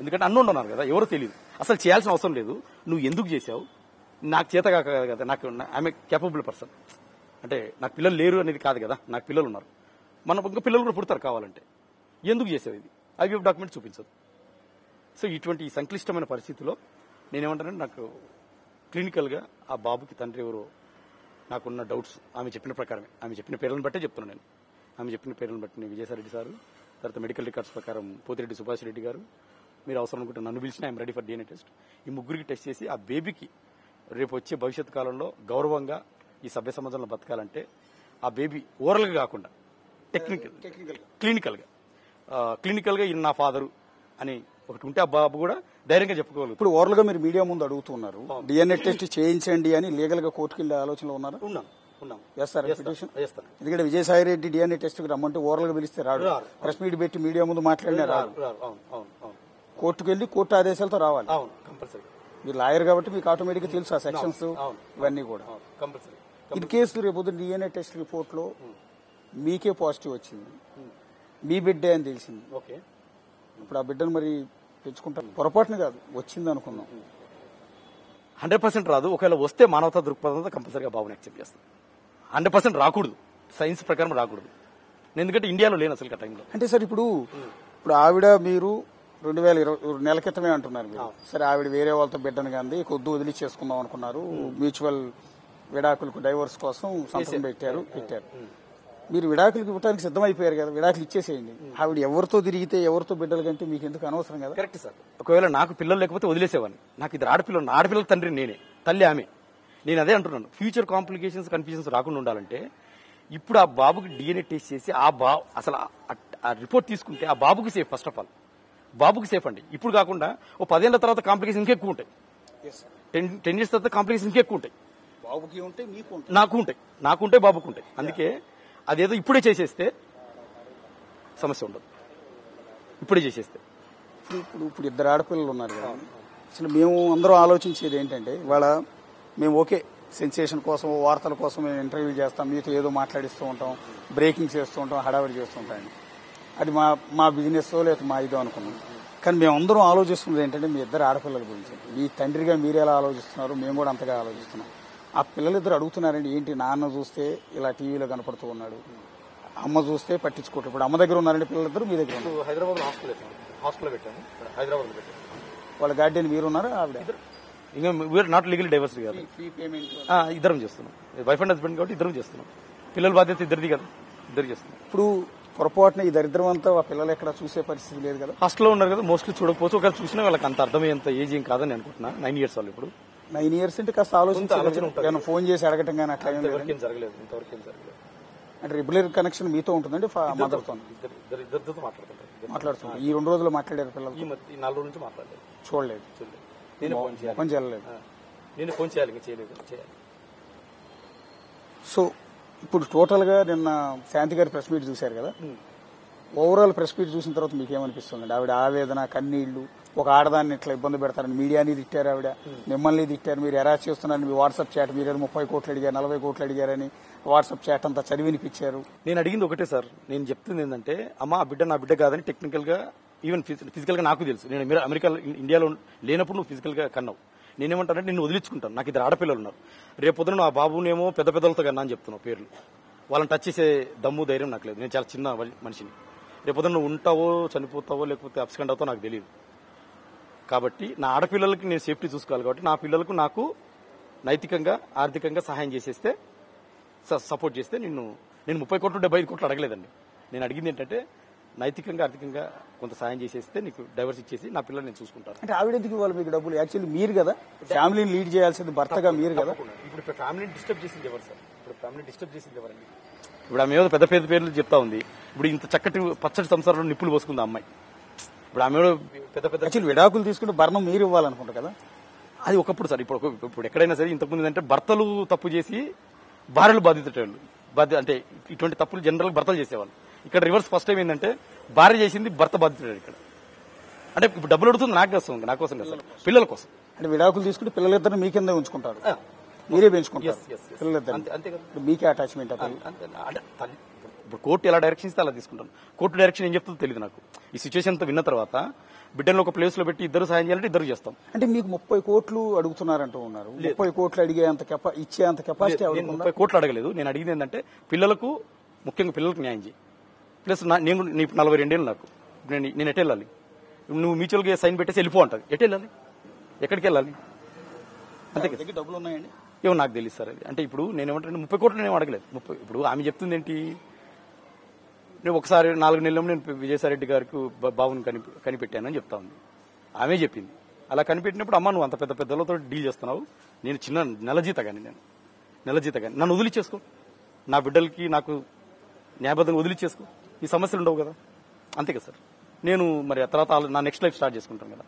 ఎందుకంటే అన్నోన్ ఉన్నారు కదా, ఎవరో తెలియదు, అసలు చేయాల్సిన అవసరం లేదు. నువ్వు ఎందుకు చేసావు, నాకు చేత కాక కదా, నాకు ఐఎమ్ కేపబుల్ పర్సన్. అంటే నాకు పిల్లలు లేరు అనేది కాదు కదా, నాకు పిల్లలు ఉన్నారు, మన ఇంకా పిల్లలు కూడా పుడతారు కావాలంటే. ఎందుకు చేసావు ఇది, IVF డాక్యుమెంట్ చూపించదు. సో ఇటువంటి సంక్లిష్టమైన పరిస్థితిలో నేనేమంటానంటే, నాకు క్లినికల్గా ఆ బాబుకి తండ్రి ఎవరో నాకున్న డౌట్స్ ఆమె చెప్పిన ప్రకారమే, ఆమె చెప్పిన పేర్లను బట్టే చెప్తున్నాను నేను. ఆమె చెప్పిన పేర్లను బట్టి విజయసాయిరెడ్డి సారు, తర్వాత మెడికల్ రికార్డ్స్ ప్రకారం పోతిరెడ్డి సుభాష్ రెడ్డి గారు, మీరు అవసరం అనుకుంటే నన్ను పిలిచిన I'm ready for DNA test. ఈ ముగ్గురికి టెస్ట్ చేసి ఆ బేబీకి రేపు వచ్చే భవిష్యత్ కాలంలో గౌరవంగా ఈ సభ్య సమాజంలో బతకాలంటే ఆ బేబీ ఓరల్గా కాకుండా క్లినికల్గా ఈయన నా ఫాదరు అని ఒకటి ఉంటే ఆ బాబు కూడా ధైర్యంగా చెప్పుకోవాలి. ఇప్పుడు ఓరల్ గా మీరు మీడియా ముందు అడుగుతున్నారు, DNA టెస్ట్ చేయించండి అని లీగల్ గా కోర్టుకి వెళ్ళే ఆలోచనలో ఉన్నారు? ఎందుకంటే విజయసాయి రెడ్డి DNA టెస్ట్ కి రమ్మంటే ఓరల్ గా పిలిస్తే రాడు, ప్రెస్ మీట్ పెట్టి మీడియా ముందు మాట్లాడినా రాడు, కోర్టుకు వెళ్లి కోర్టు ఆదేశాలతో రావాలి. మీరు లాయర్ కాబట్టి మీకు ఆటోమేటిక్ గా తెలుసు ఆ సెక్షన్స్ ఇవన్నీ కూడా. ఇన్ కేసు రేపు DNA టెస్ట్ రిపోర్ట్ లో మీకే పాజిటివ్ వచ్చింది, మీ బిడ్డే అని తెలిసింది, ఇప్పుడు ఆ బిడ్డను మరి తెచ్చుకుంటారు? పొరపాటున కాదు, వచ్చింది అనుకున్నాం. 100% రాదు. ఒకవేళ వస్తే మానవతా దృక్పథంతో కంపల్సరీగా బాబుని యాక్సెప్ట్ చేస్తాం. 100% రాకూడదు, సైన్స్ ప్రకారం రాకూడదు, ఎందుకంటే ఇండియాలో లేని అసలు ఆ టైంలో. అంటే సార్ ఇప్పుడు ఆవిడ మీరు 2020 నెల క్రితమే అంటున్నారు మీరు. సరే ఆవిడ వేరే వాళ్ళతో బిడ్డను కానీ కొద్ది వదిలి చేసుకుందాం అనుకున్నారు, మ్యూచువల్ విడాకులకు డైవోర్స్ కోసం సంతకం పెట్టారు. మీరు విడాకులు ఇవ్వడానికి సిద్ధమైపోయారు కదా, విడాకులు ఇచ్చేసేయండి. ఆవిడ ఎవరితో తిరిగితే ఎవరితో బిడ్డల కంటే మీకు ఎందుకు అనవసరం కదా. Correct sir. ఒకవేళ నాకు పిల్లలు లేకపోతే వదిలేసేవాడిని. నాకు ఇద్దరు ఆడపిల్లలు, ఆడపిల్లల తండ్రి నేనే, తల్లి ఆమె. నేను అదే అంటున్నాను, ఫ్యూచర్ కాంప్లికేషన్స్ కన్ఫ్యూజన్స్ రాకుండా ఉండాలంటే ఇప్పుడు ఆ బాబుకి DNA టెస్ట్ చేసి అసలు ఆ రిపోర్ట్ తీసుకుంటే ఆ బాబుకి సేఫ్. ఫస్ట్ ఆఫ్ ఆల్ బాబుకి సేఫ్ అండి. ఇప్పుడు కాకుండా ఓ 10 ఏళ్ల తర్వాత కాంప్లికేషన్ ఇంకెక్కువ ఉంటాయి. 10 years తర్వాత కాంప్లికేషన్ ఇంకెక్కువ ఉంటాయి. బాబుకి ఉంటే మీకు ఉంటాయి, నాకు ఉంటాయి, బాబుకు ఉంటాయి. అందుకే అదేదో ఇప్పుడే చేసేస్తే సమస్య ఉండదు. ఇప్పుడే చేసేస్తే ఇప్పుడు ఇద్దరు ఆడపిల్లలు ఉన్నారు కదా. అసలు మేము అందరూ ఆలోచించేది ఏంటంటే, ఇవాళ మేము ఓకే సెన్సేషన్ కోసం, వార్తల కోసం మేము ఇంటర్వ్యూ చేస్తాం, మీతో ఏదో మాట్లాడిస్తూ ఉంటాం, బ్రేకింగ్ చేస్తూ ఉంటాం, హడావిడి చేస్తూ ఉంటాం. అది మా బిజినెస్ లేదా మా ఇదో అనుకున్నాం. కానీ మేము అందరం ఆలోచిస్తున్నది ఏంటంటే మీ ఇద్దరు ఆడపిల్లల గురించి. మీ తండ్రిగా మీరు ఎలా ఆలోచిస్తున్నారు, మేము కూడా అంతగా ఆలోచిస్తున్నాం. ఆ పిల్లలిద్దరు అడుగుతున్నారండి, ఏంటి నాన్న చూస్తే ఇలా టీవీలో కనపడుతూ ఉన్నాడు, అమ్మ చూస్తే పట్టించుకోవట్లేదు. ఇప్పుడు అమ్మ దగ్గర ఉన్నారండి పిల్లలిద్దరు, మీ దగ్గర ఉన్నారు. హైదరాబాద్ హాస్టల్ పెట్టాను. హైదరాబాద్ పెట్టాను. వాళ్ళ గార్డియన్ మీరున్నారా ఆవిడ? ఇంకా వీఆర్ నాట్ లీగల్ డైవర్స్ కాదు, ఫీ పేమెంట్ ఇద్దరం చేస్తున్నాం. వైఫ్ అండ్ హస్బెండ్ కాబట్టి ఇద్దరం చేస్తున్నాం. పిల్లల బాధ్యత ఇద్దరిది కదా, ఇద్దరు చేస్తున్నాం. ఇప్పుడు పొరపాటున ఈ దరిద్రం అంతా ఆ పిల్లలు ఎక్కడ చూసే పరిస్థితి లేదు కదా. హాస్టల్లో ఉన్నారు కదా, మోస్ట్లీ చూడకపోవచ్చు. ఒకవేళ చూసినా వాళ్ళకి అంత అర్థమయ్యేంత ఏజ్ ఏం కాదని అనుకుంటున్నా. 9 years వాళ్ళు. ఇప్పుడు 9 years అంటే కాస్త ఆలోచన ఫోన్ చేసి అడగటం కానీ అట్లా ఇంతవరకు ఏం జరగలేదు. అంటే రెగ్యులర్ కనెక్షన్ మీతో ఉంటుందండి, మదర్తో ఇద్దరితో మాట్లాడుతున్నాం. ఈ 2 రోజులు మాట్లాడారు పిల్లలు? ఈ 4 రోజుల నుంచి మాట్లాడలేదు, చూడలేదు. నేను ఫోన్ చేయలేదు. నేను ఫోన్ చేయాలి, ఇంకా చేయలేదు. సో ఇప్పుడు టోటల్ గా నిన్న శాంతి గారి ప్రెస్ మీట్ చూశారు కదా. ఓవరాల్ ప్రెస్ మీట్ చూసిన తర్వాత మీకు ఏమనిపిస్తుంది? ఆవిడ ఆవేదన, కన్నీళ్లు, ఒక ఆడదాన్ని ఇట్లా ఇబ్బంది పెడతారని మీడియాని తిట్టారు, ఆవిడ మిమ్మల్ని తిట్టారు, మీరు ఎరా చేస్తున్నారని మీ వాట్సాప్ చాట్, మీరు 30 కోట్లు అడిగారు, 40 కోట్లు అడిగారని వాట్సాప్ చాట్ అంతా చదివినిపించారు. నేను అడిగింది ఒకటే సార్, నేను చెప్తుంది ఏంటంటే, అమ్మ ఆ బిడ్డ నా బిడ్డ కాదని టెక్నికల్ గా, ఈవెన్ ఫిజికల్ గా నాకు తెలుసు. నేను అమెరికా, ఇండియాలో లేనప్పుడు నువ్వు ఫిజికల్ గా కన్నావు. నేనేమంటానంటే నిన్ను వదిలించుకుంటాను. నాకు 2 ఆడపిల్లలు ఉన్నారు. రేపు పొద్దున ఆ బాబునేమో పెద్దలతో కన్నా అని చెప్తున్నావు పేర్లు. వాళ్ళని టచ్ చేసే దమ్ము, ధైర్యం నాకు లేదు. నేను చాలా చిన్న మనిషిని. రేపు పొద్దున నువ్వు ఉంటావో, చనిపోతావో, లేకపోతే అప్స్కండ్ అవుతావో నాకు తెలియదు. కాబట్టి నా ఆడపిల్లలకి నేను సేఫ్టీ చూసుకోవాలి. కాబట్టి నా పిల్లలకు నాకు నైతికంగా, ఆర్థికంగా సహాయం చేసేస్తే, సపోర్ట్ చేస్తే నేను 30 కోట్లు 75 కోట్లు అడగలేదండి. నేను అడిగింది ఏంటంటే నైతికంగా, ఆర్థికంగా కొంత సాయం చేసేస్తే నీకు డైవర్స్ ఇచ్చేసి నా పిల్లలు నేను చూసుకుంటాను. అంటే ఆవిడ ఎందుకు ఇవ్వాలి మీకు డబ్బులు? యాక్చువల్లీ మీరు కదా ఫ్యామిలీని లీడ్ చేయాల్సింది, భర్తగా మీరు కదా. ఇప్పుడు ఫ్యామిలీని డిస్టర్బ్ చేసింది ఎవరు సార్? ఎవరండి? ఇప్పుడు ఆమె ఏదో పెద్ద పేర్లు చెప్తా ఉంది. ఇప్పుడు ఇంత చక్కటి పచ్చటి సంసారంలో నిప్పులు పోసుకుంది అమ్మాయి. ఇప్పుడు ఆమె పెద్ద యాక్చువల్లీ విడాకులు తీసుకుంటే భరణం మీరు ఇవ్వాలనుకుంటా కదా. అది ఒకప్పుడు సార్. ఇప్పుడు ఎక్కడైనా సరే ఇంతకుముందు ఏంటంటే భర్తలు తప్పు చేసి భార్యలు బాధితులు అంటే ఇటువంటి తప్పులు జనరల్ భర్తలు చేసేవాళ్ళు. ఇక్కడ రివర్స్ ఫస్ట్ టైం ఏంటంటే భార్య చేసింది, భర్త బాధితుడు ఇక్కడ. అంటే ఇప్పుడు డబ్బులు అడుగుతుంది నా కోసం కదా సార్, పిల్లల కోసం. అంటే విడాకులు తీసుకుంటే పిల్లలిద్దరిని మీ కింద ఉంచుకుంటారు, మీరే పెంచుకుంటారు పిల్లలిద్దరు, మీకే అటాచ్మెంట్. ఇప్పుడు కోర్టు ఎలా డైరెక్షన్ ఇస్తే అలా తీసుకుంటాను. కోర్టు డైరెక్షన్ ఏం చెప్తుందో తెలియదు నాకు. ఈ సిచ్యువేషన్ అంతా విన్న తర్వాత బిడ్డను ఒక ప్లేస్ లో పెట్టి ఇద్దరు సాయం చేయాలంటే ఇద్దరు చేస్తాం. అంటే మీకు 30 కోట్లు అడుగుతున్నారంటూ ఉన్నారు. 30 కోట్లు అడిగే అంత ఇచ్చే అంత కెపాసిటీ? 30 కోట్లు అడగలేదు. నేను అడిగింది ఏంటంటే పిల్లలకు, ముఖ్యంగా పిల్లలకు న్యాయం చేయి. ప్లస్ నేను 42 ఏళ్ళు నాకు. నేను ఎటు వెళ్ళాలి? నువ్వు మ్యూచువల్ గా సైన్ పెట్టేసి వెళ్ళిపో అంటది. ఎటు వెళ్ళాలి? ఎక్కడికి వెళ్ళాలి? అంతే కదా. డబ్బులు ఉన్నాయండి ఏమో నాకు తెలియదు సార్ అది. అంటే ఇప్పుడు నేనేమంటే 30 కోట్లు నేను అడగలేదు. ఇప్పుడు ఆమె చెప్తుంది ఏంటి, నేను ఒకసారి 4 నెలలు నేను విజయసాయిరెడ్డి గారికి బాబుని కనిపెట్టానని చెప్తా ఉంది. ఆమె చెప్పింది. అలా కనిపెట్టినప్పుడు అమ్మ నువ్వు అంత పెద్దలతో డీల్ చేస్తున్నావు, నేను చిన్న నెల జీతగాని నన్ను వదిలిచ్చేసుకో, నా బిడ్డలకి నాకు న్యాయబద్ధంగా వదిలిచ్చేసుకో, ఈ సమస్యలు ఉండవు కదా. అంతే కదా సార్. నేను మరి ఆ తర్వాత నా నెక్స్ట్ లైఫ్ స్టార్ట్ చేసుకుంటాను కదా,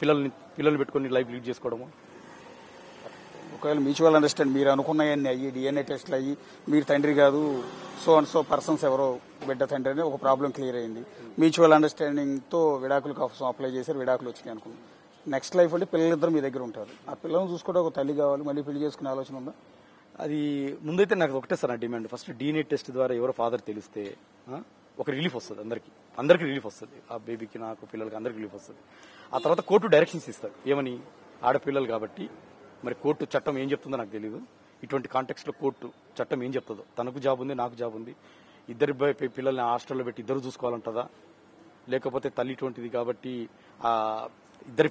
పిల్లల్ని పెట్టుకుని లైఫ్ లీడ్ చేసుకోవడము. ఒకవేళ మ్యూచువల్ అండర్స్టాండ్ మీరు అనుకున్నాయన్నీ అయ్యి, DNA టెస్ట్లు అయ్యి, మీరు తండ్రి కాదు సో అండ్ సో పర్సన్స్ ఎవరో బిడ్డ తండ్రి అని ఒక ప్రాబ్లం క్లియర్ అయింది. మ్యూచువల్ అండర్స్టాండింగ్ తో విడాకుల కోసం అప్లై చేశారు, విడాకులు వచ్చినాయి అనుకున్నాం. నెక్స్ట్ లైఫ్ అంటే పిల్లలిద్దరు మీ దగ్గర ఉంటారు. ఆ పిల్లలను చూసుకోవడం ఒక తల్లి కావాలి, మళ్ళీ పెళ్లి చేసుకునే ఆలోచన ఉందా? అది ముందైతే నాకు ఒకటే సార్ నా డిమాండ్. ఫస్ట్ DNA టెస్ట్ ద్వారా ఎవరో ఫాదర్ తెలిస్తే ఒక రిలీఫ్ వస్తుంది, అందరికి రిలీఫ్ వస్తుంది. ఆ బేబీకి, నాకు, పిల్లలకి అందరికి రిలీఫ్ వస్తుంది. ఆ తర్వాత కోర్టు డైరెక్షన్స్ ఇస్తారు. ఏమని, ఆడపిల్లలు కాబట్టి మరి కోర్టు చట్టం ఏం చెప్తుందో నాకు తెలియదు. ఇటువంటి కాంటెక్స్ట్ లో కోర్టు చట్టం ఏం చెప్తుందో, తనకు జాబ్ ఉంది, నాకు జాబ్ ఉంది, ఇద్దరి పిల్లల్ని హాస్టల్లో పెట్టి ఇద్దరు చూసుకోవాలంటదా, లేకపోతే తల్లి ఇటువంటిది కాబట్టి ఆ ఇద్దరి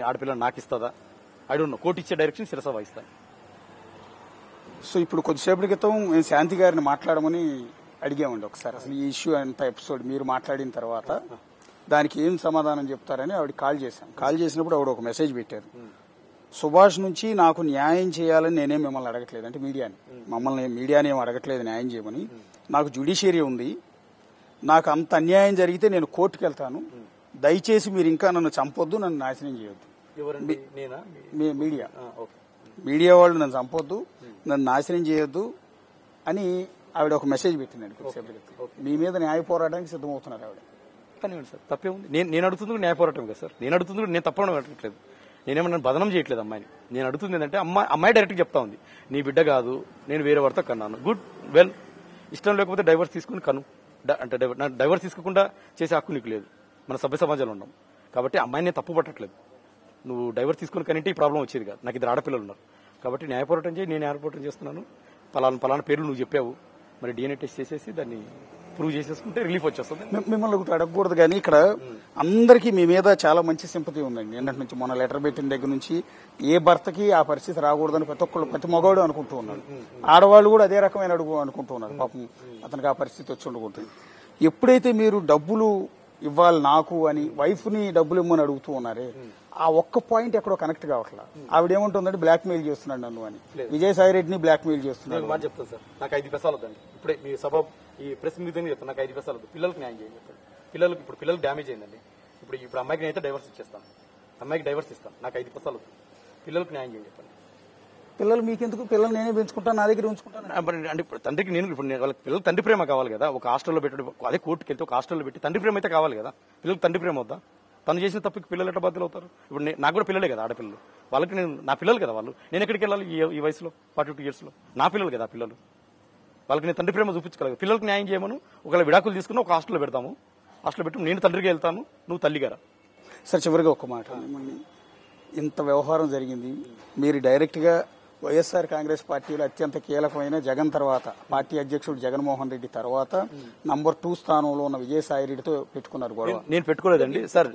ఆడపిల్లల్ని నాకు ఇస్తుందా, ఐ డోంట్ నో. కోర్టు ఇచ్చే డైరెక్షన్ శిరస వహిస్తాను. సో ఇప్పుడు కొద్దిసేపటి క్రితం శాంతి గారిని మాట్లాడమని అడిగామండి ఒకసారి అసలు ఈ ఇష్యూ అంత ఎపిసోడ్ మీరు మాట్లాడిన తర్వాత దానికి ఏం సమాధానం చెప్తారని ఆవిడ కాల్ చేశాం. కాల్ చేసినప్పుడు ఆవిడ ఒక మెసేజ్ పెట్టారు. సుభాష్ నుంచి నాకు న్యాయం చేయాలని నేనేం మిమ్మల్ని అడగట్లేదు, అంటే మీడియాని ఏం అడగట్లేదు న్యాయం చేయమని. నాకు జ్యుడిషియరీ ఉంది, నాకు అంత అన్యాయం జరిగితే నేను కోర్టుకు వెళ్తాను, దయచేసి మీరు ఇంకా నన్ను చంపొద్దు, నన్ను నాశనం చేయొద్దు. మీడియా వాళ్ళు నన్ను చంపొద్దు, నన్ను నాశనం చేయొద్దు అని ఆవిడ ఒక మెసేజ్ పెట్టిందండి. మీ మీద న్యాయ పోరాటానికి సిద్ధమవుతున్నారు ఆవిడ. కానీ సార్ తప్పే ఉంది. నేను అడుగుతుంది న్యాయ పోరాటం కదా సార్. నేను అడుగుతుంది నేను తప్పడం అడగట్లేదు, నేనేమన్నా బదనం చేయట్లేదు అమ్మాయిని. నేను అడుగుతుంది ఏంటంటే అమ్మాయి డైరెక్ట్ చెప్తా ఉంది, నీ బిడ్డ కాదు, నేను వేరే వారితో కన్నాను, గుడ్ వెల్, ఇష్టం లేకపోతే డైవర్స్ తీసుకుని కను, అంటే డైవర్స్ తీసుకోకుండా చేసే హక్కు నీకు లేదు, మన సభ్య సమాజంలో ఉన్నాం కాబట్టి అమ్మాయిని నేను తప్పు పట్టట్లేదు. నువ్వు డైవర్స్ తీసుకుని కనింటే ఈ ప్రాబ్లం వచ్చేది కాదు. నాకు 2 ఆడపిల్లలు ఉన్నారు కాబట్టి న్యాయ పోరాటం చేయి, నేను న్యాయ పోరాటం చేస్తున్నాను. పలానా పేర్లు నువ్వు చెప్పావు, మరి DNA టెస్ట్ చేసేసి దాన్ని ప్రూవ్ చేసేసుకుంటే రిలీఫ్ వచ్చేస్తుంది. మిమ్మల్ని ఒకటి అడగకూడదు కానీ ఇక్కడ అందరికీ మీ మీద చాలా మంచి సింపతి ఉందండి. నిన్నటి నుంచి మొన్న లెటర్ పెట్టిన దగ్గర నుంచి ఏ భర్తకి ఆ పరిస్థితి రాకూడదని ప్రతి మగవాడు అనుకుంటూ ఉన్నాడు. ఆడవాళ్ళు కూడా అదే రకమైన అడుగు అనుకుంటూ ఉన్నారు. పాపం అతనికి ఆ పరిస్థితి వచ్చి ఉండకూడదు. ఎప్పుడైతే మీరు డబ్బులు ఇవ్వాలి నాకు అని వైఫ్ ని డబ్బులు ఇమ్మని అడుగుతూ ఉన్నారే, ఆ ఒక్క పాయింట్ ఎక్కడో కనెక్ట్ కావట్లా. ఆవిడేమంటుందంటే బ్లాక్ మెయిల్ చేస్తున్నాడు నన్ను అని, విజయసాయి రెడ్డిని బ్లాక్ మెయిల్ చేస్తున్నాడు. చెప్తాను సార్, నాకు 5 పైసలు వద్దండి. ఇప్పుడే మీ సభ ఈ ప్రెస్ మీట్ చెప్తాను, నాకు 5 పైసలు వద్దు, పిల్లలకు న్యాయం చేయండి చెప్తాను. పిల్లలకు డ్యామేజ్ అయిందండి. ఇప్పుడు అమ్మాయికి నేనైతే డైవర్స్ ఇచ్చేస్తాను, అమ్మాయికి డైవర్స్ ఇస్తాను, నాకు 5 పైసలు వద్దు, పిల్లలకు న్యాయం చేయండి చెప్పండి. పిల్లలు మీకెందుకు, పిల్లలు నేనే పెంచుకుంటాను, నా దగ్గర ఉంచుకుంటాను. అంటే ఇప్పుడు తండ్రికి వాళ్ళకి పిల్లలు తండ్రి ప్రేమ కావాలి కదా. ఒక హాస్టల్లో పెట్టడం, అదే కోర్టుకి వెళ్తే ఒక హాస్టల్లో పెట్టి తండ్రి ప్రేమ అయితే కావాలి కదా. పిల్లలకు తండ్రి ప్రేమ వద్దా? తను చేసిన తప్పుకి పిల్లలు ఎట్లా బాధ్యులు అవుతారు? ఇప్పుడు నాకు కూడా పిల్లలే కదా ఆడపిల్లలు, వాళ్ళకి నా పిల్లలు కదా వాళ్ళు. నేను ఎక్కడికి వెళ్ళాలి ఈ వయసులో 42 years లో? నా పిల్లలు కదా పిల్లలు, వాళ్ళకి నేను తండ్రి ప్రేమ చూపించగలను. పిల్లలకు న్యాయం చేయమను. ఒకవేళ విడాకులు తీసుకుని ఒక హాస్టల్లో పెడతాము, హాస్టల్లో పెట్టి నేను తండ్రికి వెళ్తాను, నువ్వు తల్లిగారా. సార్ చివరిగా ఒక మాట, ఇంత వ్యవహారం జరిగింది, మీరు డైరెక్ట్ గా వైఎస్ఆర్ కాంగ్రెస్ పార్టీలో అత్యంత కీలకమైన జగన్ తర్వాత, పార్టీ అధ్యక్షుడు జగన్మోహన్ రెడ్డి తర్వాత నంబర్ 2 స్థానంలో ఉన్న విజయసాయి రెడ్డితో పెట్టుకున్నారు గొడవ. నేను పెట్టుకోలేదండి సార్.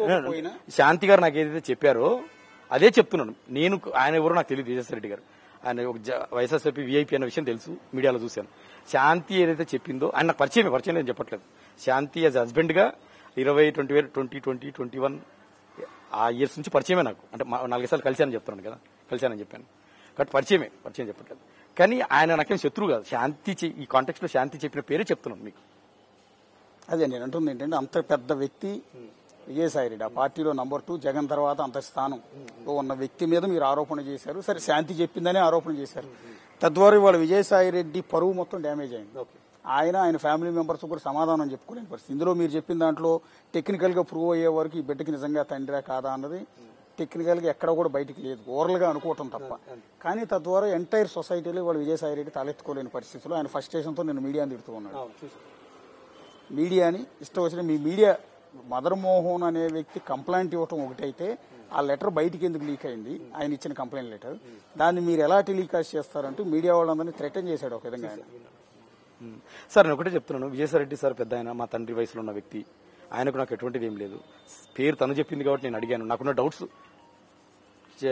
శాంతి గారు నాకు ఏదైతే చెప్పారో అదే చెప్తున్నాను. ఆయన ఎవరో నాకు తెలియదు. విజయసాయి రెడ్డి గారు ఆయన ఒక వైఎస్ఆర్సీపీ VIP అన్న విషయం తెలుసు, మీడియాలో చూశాను. శాంతి ఏదైతే చెప్పిందో ఆయన నాకు పరిచయం నేను చెప్పట్లేదు. శాంతి యాజ్ హస్బెండ్ గా 2021 ఆ ఇయర్స్ నుంచి పరిచయమే నాకు. అంటే 4 సార్లు కలిశానని చెప్తున్నాను కదా, కలిశానని చెప్పాను కాబట్టి పరిచయం చెప్పట్లేదు. కానీ ఆయన నాకేం శత్రువు కాదు. శాంతి ఈ కాంటెక్స్ట్ లో శాంతి చెప్పిన పేరే చెప్తున్నాను మీకు. అదే నేను అంటుంది ఏంటంటే అంత పెద్ద వ్యక్తి విజయసాయి రెడ్డి, ఆ పార్టీలో నంబర్ 2 జగన్ తర్వాత అంత స్థానంలో ఉన్న వ్యక్తి మీద మీరు ఆరోపణ చేశారు. సరే శాంతి చెప్పిందనే ఆరోపణ చేశారు. తద్వారా ఇవాళ విజయసాయి రెడ్డి పరువు మొత్తం డ్యామేజ్ అయింది. ఆయన ఫ్యామిలీ మెంబర్స్ కూడా సమాధానం చెప్పుకోలేని పరిస్థితి. ఇందులో మీరు చెప్పిన దాంట్లో టెక్నికల్ గా ప్రూవ్ అయ్యే వరకు ఈ బిడ్డకి నిజంగా తండ్రా కాదా అన్నది టెక్నికల్ గా ఎక్కడ కూడా బయటికి లేదు, ఓవరల్ గా అనుకోవటం తప్ప. కానీ తద్వారా ఎంటైర్ సొసైటీలో వాళ్ళు విజయసాయి రెడ్డి తలెత్తుకోలేని పరిస్థితిలో ఆయన ఫ్రస్ట్రేషన్ తో నేను మీడియాని తిడుతూ ఉన్నాడు. మీడియాని ఇష్టం వచ్చిన మీ మీడియా మదర్ మోహన్ అనే వ్యక్తి కంప్లైంట్ ఇవ్వటం ఒకటైతే, ఆ లెటర్ బయటికి ఎందుకు లీక్ అయింది, ఆయన ఇచ్చిన కంప్లైంట్ లెటర్, దాన్ని మీరు ఎలా టెలికాస్ట్ చేస్తారంటూ మీడియా వాళ్ళందరినీ థ్రెటన్ చేశాడు ఒక విధంగా ఆయన. సార్ నేను ఒకటే చెప్తున్నాను, విజయసాయి రెడ్డి సార్ పెద్ద ఆయన, మా తండ్రి వయసులో ఉన్న వ్యక్తి, ఆయనకు నాకు ఎటువంటిది ఏం లేదు. పేరు తను చెప్పింది కాబట్టి నేను అడిగాను. నాకున్న డౌట్స్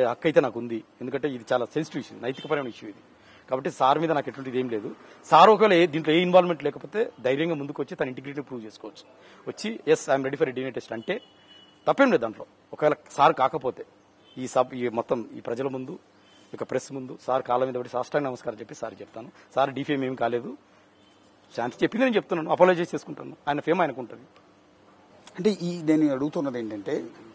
హక్కు అయితే నాకు ఉంది, ఎందుకంటే ఇది చాలా సెన్సిటివ్ ఇష్యూ, నైతికపరమైన ఇష్యూ ఇది. కాబట్టి సార్ మీద నాకు ఎటువంటిది ఏం లేదు. సార్ ఒకవేళ దీంట్లో ఏ ఇన్వాల్వ్మెంట్ లేకపోతే ధైర్యంగా ముందుకు వచ్చి తన ఇంటిగ్రిటీ ప్రూవ్ చేసుకోవచ్చు. వచ్చి yes I'm ready for DNA test అంటే తప్పేం లేదు దాంట్లో. ఒకవేళ సార్ కాకపోతే ఈ మొత్తం ఈ ప్రజల ముందు, ఇక ప్రెస్ ముందు సార్ కాళ్ళ మీద పడి సాష్టాంగ నమస్కారం చెప్పి సార్ చెప్తాను, సార్ డిఫేమ్ ఏం కాలేదు, శాంతి చెప్పింది నేను చెప్తున్నాను, అపాలజైజ్ చేసుకుంటాను, ఆయన ఫేమ్ ఆయనకు ఉంటుంది. అంటే నేను అడుగుతున్నది ఏంటంటే,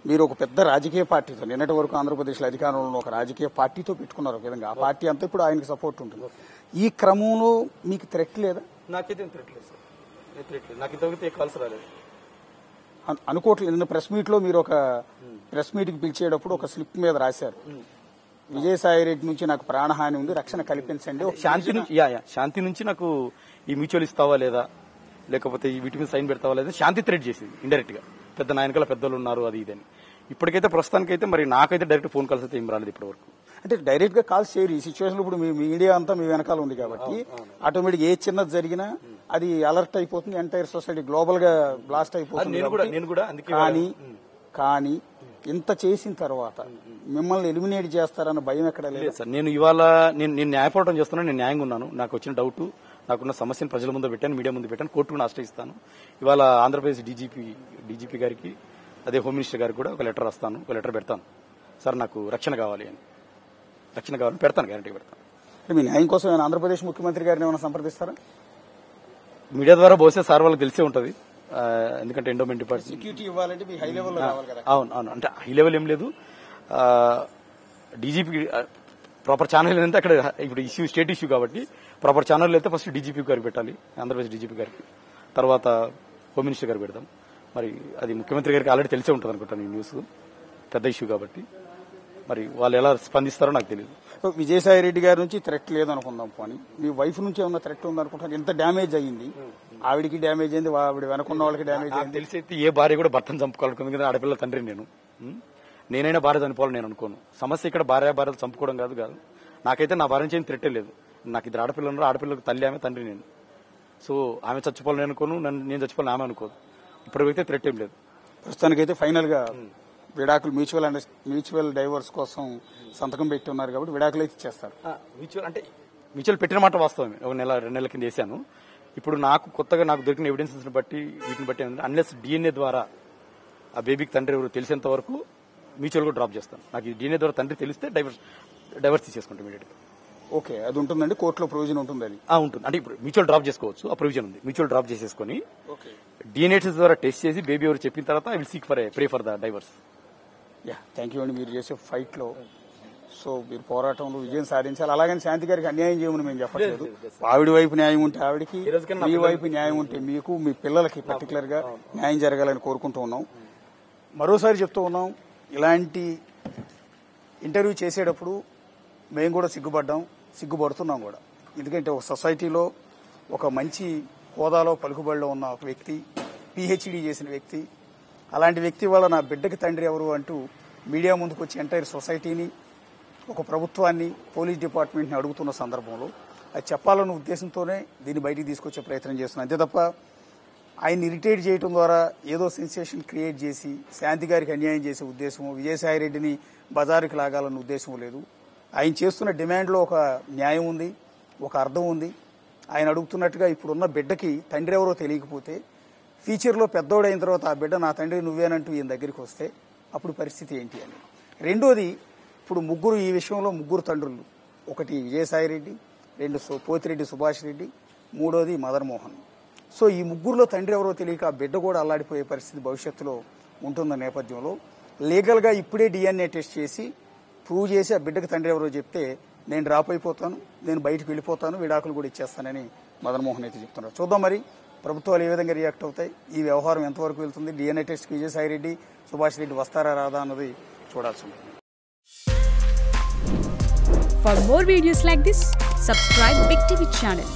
మీరు ఒక పెద్ద రాజకీయ పార్టీతో, నిన్నటి వరకు ఆంధ్రప్రదేశ్లో అధికారంలో ఉన్న ఒక రాజకీయ పార్టీతో పెట్టుకున్నారు ఒక విధంగా. ఆ పార్టీ అంతా ఇప్పుడు ఆయనకు సపోర్ట్ ఉంటుంది. ఈ క్రమంలో మీకు థ్రెట్ లేదా? నాకైతే థ్రెట్ లేదు సార్, నాకు ఇంతవరకు కాల్స్ రాలేదు. అనుకోవట్లేదు. నిన్న ప్రెస్ మీట్ లో మీరు ఒక ప్రెస్ మీట్ కి పిలిచేటప్పుడు ఒక స్లిప్ మీద రాశారు, విజయసాయి రెడ్డి నుంచి నాకు ప్రాణహాని ఉంది, రక్షణ కల్పించండి. శాంతి నుంచి నాకు ఈ మ్యూచువల్ ఇస్తావా లేదా, లేకపోతే ఈ వీటి మీద సైన్ పెడతావా లేదా, శాంతి థ్రెట్ చేసింది ఇండైరెక్ట్ గా. పెద్ద నాయకుల పెద్దలు ఉన్నారు అది ఇదని. ఇప్పటికైతే ప్రస్తుతానికైతే మరి నాకైతే డైరెక్ట్ ఫోన్ కాల్స్ అయితే ఏం రాలేదు ఇప్పటి వరకు. అంటే డైరెక్ట్ గా కాల్స్ చేయరు ఈ సిచ్యువేషన్. ఇప్పుడు మీ మీడియా అంతా మీ వెనకాల ఉంది కాబట్టి ఆటోమేటిక్ ఏ చిన్నది జరిగినా అది అలర్ట్ అయిపోతుంది, ఎంటైర్ సొసైటీ గ్లోబల్ గా బ్లాస్ట్ అయిపోతుంది. కానీ ఇంత చేసిన తర్వాత మిమ్మల్ని ఎలిమినేట్ చేస్తారన్న భయం ఎక్కడ లేదు సార్. నేను ఇవాళ నేను న్యాయపోరాటం చేస్తున్నాను, నేను న్యాయంగా ఉన్నాను. నాకు వచ్చిన డౌట్ నాకున్న సమస్యను ప్రజల ముందు పెట్టాను, మీడియా ముందు పెట్టాను, కోర్టు కూడా ఆశ్రయిస్తాను. ఇవాళ ఆంధ్రప్రదేశ్ డీజీపీ గారికి, అదే హోమ్ మినిస్టర్ గారికి కూడా ఒక లెటర్ రాస్తాను, ఒక లెటర్ పెడతాను. సార్ నాకు రక్షణ కావాలి అని, రక్షణ కావాలని పెడతాను, గ్యారంటీ పెడతాను. మీ న్యాయం కోసం ఏమైనా ఆంధ్రప్రదేశ్ ముఖ్యమంత్రి గారిని ఏమైనా సంప్రదిస్తారా? మీడియా ద్వారా బహుశా సార్ వాళ్ళకి తెలిసే ఉంటుంది, ఎందుకంటే ఎండోమెంట్ డిపార్ట్మెంట్ సెక్యూరిటీ ఇవ్వాలంటే మీ హై లెవెల్లో రావాలి కదా. అవును, అంటే హై లెవెల్ ఏం లేదు. డీజీపీ ప్రాపర్ ఛానల్ ఏంటంటే అక్కడ ఇప్పుడు ఇష్యూ స్టేట్ ఇష్యూ కాబట్టి ప్రాపర్ ఛానల్ అయితే ఫస్ట్ డీజీపీ గారికి పెట్టాలి, ఆంధ్రప్రదేశ్ డీజీపీ గారికి, తర్వాత హోమ్ మినిస్టర్ గారికి పెడతాం. మరి అది ముఖ్యమంత్రి గారికి ఆల్రెడీ తెలిసే ఉంటుంది అనుకుంటాను, ఈ న్యూస్ పెద్ద ఇష్యూ కాబట్టి. మరి వాళ్ళు ఎలా స్పందిస్తారో నాకు తెలియదు. విజయసాయి రెడ్డి గారి నుంచి థ్రెట్ లేదనుకుందాం, పోనీ మీ వైఫ్ నుంచి ఏమన్నా థ్రెట్ ఉందనుకుంటాను. ఎంత డ్యామేజ్ అయ్యింది, ఆవిడికి డ్యామేజ్ అయింది, ఆవిడ వెనకున్న వాళ్ళకి డ్యామేజ్ అయింది. తెలిసి అయితే ఏ భార్య కూడా భర్తను చంపుకోవాలనుకుంది కదా, ఆడపిల్ల తండ్రి నేనైనా భార్య చనిపోవాలని నేను అనుకోను. సమస్య ఇక్కడ భార్యలు చంపుకోవడం కాదు. నాకైతే నా భార్య నుంచి థ్రెట్ లేదు. నాకు ఇద్దరు ఆడపిల్లలు ఉన్నారు, ఆడపిల్లలకు తల్లి ఆమె, తండ్రి నేను. సో ఆమె చచ్చిపోవాలని అనుకోను, నేను చచ్చిపోవాలని ఆమె అనుకోదు. ఇప్పటికైతే థ్రెట్ ఏం లేదు. ప్రస్తుతానికైతే ఫైనల్ గా విడాకులు మ్యూచువల్ డైవర్స్ కోసం సంతకం పెట్టి ఉన్నారు కాబట్టి విడాకులు అయితే ఇచ్చేస్తారు. మ్యూచువల్ పెట్టిన మాట వాస్తవమే. ఒక నెల 2 నెలల కింద వేసాను. ఇప్పుడు నాకు కొత్తగా నాకు దొరికిన ఎవిడెన్సెస్ బట్టి వీటిని బట్టి అన్లెస్ డిఎన్ఏ ద్వారా ఆ బేబీకి తండ్రి ఎవరు తెలిసేంత వరకు మ్యూచువల్ గా డ్రాప్ చేస్తాను. నాకు ఈ డిఎన్ఏ ద్వారా తండ్రి తెలిస్తే డైవర్స్ తీసేసుకుంటాం ఇమీడియట్ గా. ఓకే, అది ఉంటుందండి, కోర్టులో ప్రొవిజన్ ఉంటుంది. అది ఉంటుంది, అంటే ఇప్పుడు మ్యూచువల్ డ్రాప్ చేసుకోవచ్చు, ఆ ప్రొవిజన్ ఉంది. మ్యూచువల్ డ్రాప్ చేసేసుకుని డిఎన్ఏ ద్వారా టెస్ట్ చేసి బేబీ ఎవరు చెప్పిన తర్వాత I will seek pray for the divorce. Thank you అండి. మీరు చేసే ఫైట్ లో మీరు పోరాటంలో విజయం సాధించాలి. అలాగని శాంతి గారికి అన్యాయం చేయమని మేము చెప్పట్లేదు. ఆవిడ వైపు న్యాయం ఉంటే ఆవిడకి, మీ వైపు న్యాయం ఉంటే మీకు, మీ పిల్లలకి పర్టికులర్ గా న్యాయం జరగాలని కోరుకుంటూ ఉన్నాం. మరోసారి చెప్తూ ఉన్నాం, ఇలాంటి ఇంటర్వ్యూ చేసేటప్పుడు మేము కూడా సిగ్గుపడుతున్నాం కూడా. ఎందుకంటే ఒక సొసైటీలో ఒక మంచి హోదాలో పలుకుబడిలో ఉన్న ఒక వ్యక్తి, పిహెచ్డి చేసిన వ్యక్తి, అలాంటి వ్యక్తి వల్ల నా బిడ్డకి తండ్రి ఎవరు అంటూ మీడియా ముందుకు వచ్చి ఎంటైర్ సొసైటీని, ఒక ప్రభుత్వాన్ని, పోలీస్ డిపార్ట్మెంట్ని అడుగుతున్న సందర్భంలో అది చెప్పాలన్న ఉద్దేశంతోనే దీన్ని బయటికి తీసుకొచ్చే ప్రయత్నం చేస్తున్నాను. అంతే తప్ప ఆయన ఇరిటేట్ చేయడం ద్వారా ఏదో సెన్సేషన్ క్రియేట్ చేసి శాంతి గారికి అన్యాయం చేసే ఉద్దేశం, విజయసాయి రెడ్డిని బజారుకి లాగాలన్న ఉద్దేశం లేదు. ఆయన చేస్తున్న డిమాండ్లో ఒక న్యాయం ఉంది, ఒక అర్థం ఉంది. ఆయన అడుగుతున్నట్టుగా ఇప్పుడున్న బిడ్డకి తండ్రి ఎవరో తెలియకపోతే ఫ్యూచర్లో పెద్దోడైన తర్వాత ఆ బిడ్డ నా తండ్రి నువ్వేనంటూ ఈయన దగ్గరికి వస్తే అప్పుడు పరిస్థితి ఏంటి అని. రెండోది, ఇప్పుడు ఈ విషయంలో ముగ్గురు తండ్రులు, ఒకటి విజయసాయి రెడ్డి, 2 పోతిరెడ్డి సుభాష్ రెడ్డి, 3వది మదన్ మోహన్. సో ఈ ముగ్గురులో తండ్రి ఎవరో తెలియక ఆ బిడ్డ కూడా అల్లాడిపోయే పరిస్థితి భవిష్యత్తులో ఉంటున్న నేపథ్యంలో లీగల్గా ఇప్పుడే డిఎన్ఏ టెస్ట్ చేసి ప్రూవ్ చేసి ఆ బిడ్డకు తండ్రి ఎవరో చెప్తే నేను డ్రాప్ అయిపోతాను, నేను బయటకు వెళ్ళిపోతాను, విడాకులు కూడా ఇచ్చేస్తానని మదన్ మోహన్ అయితే చెప్తున్నారు. చూద్దాం మరి ప్రభుత్వాలు ఏ విధంగా రియాక్ట్ అవుతాయి, ఈ వ్యవహారం ఎంతవరకు వెళ్తుంది, డిఎన్ఏ టెస్ట్ విజయసాయి రెడ్డి, సుభాష్ రెడ్డి వస్తారా రాదా అన్నది చూడాల్సి ఉంటుంది. For more videos like this, subscribe Big TV channel.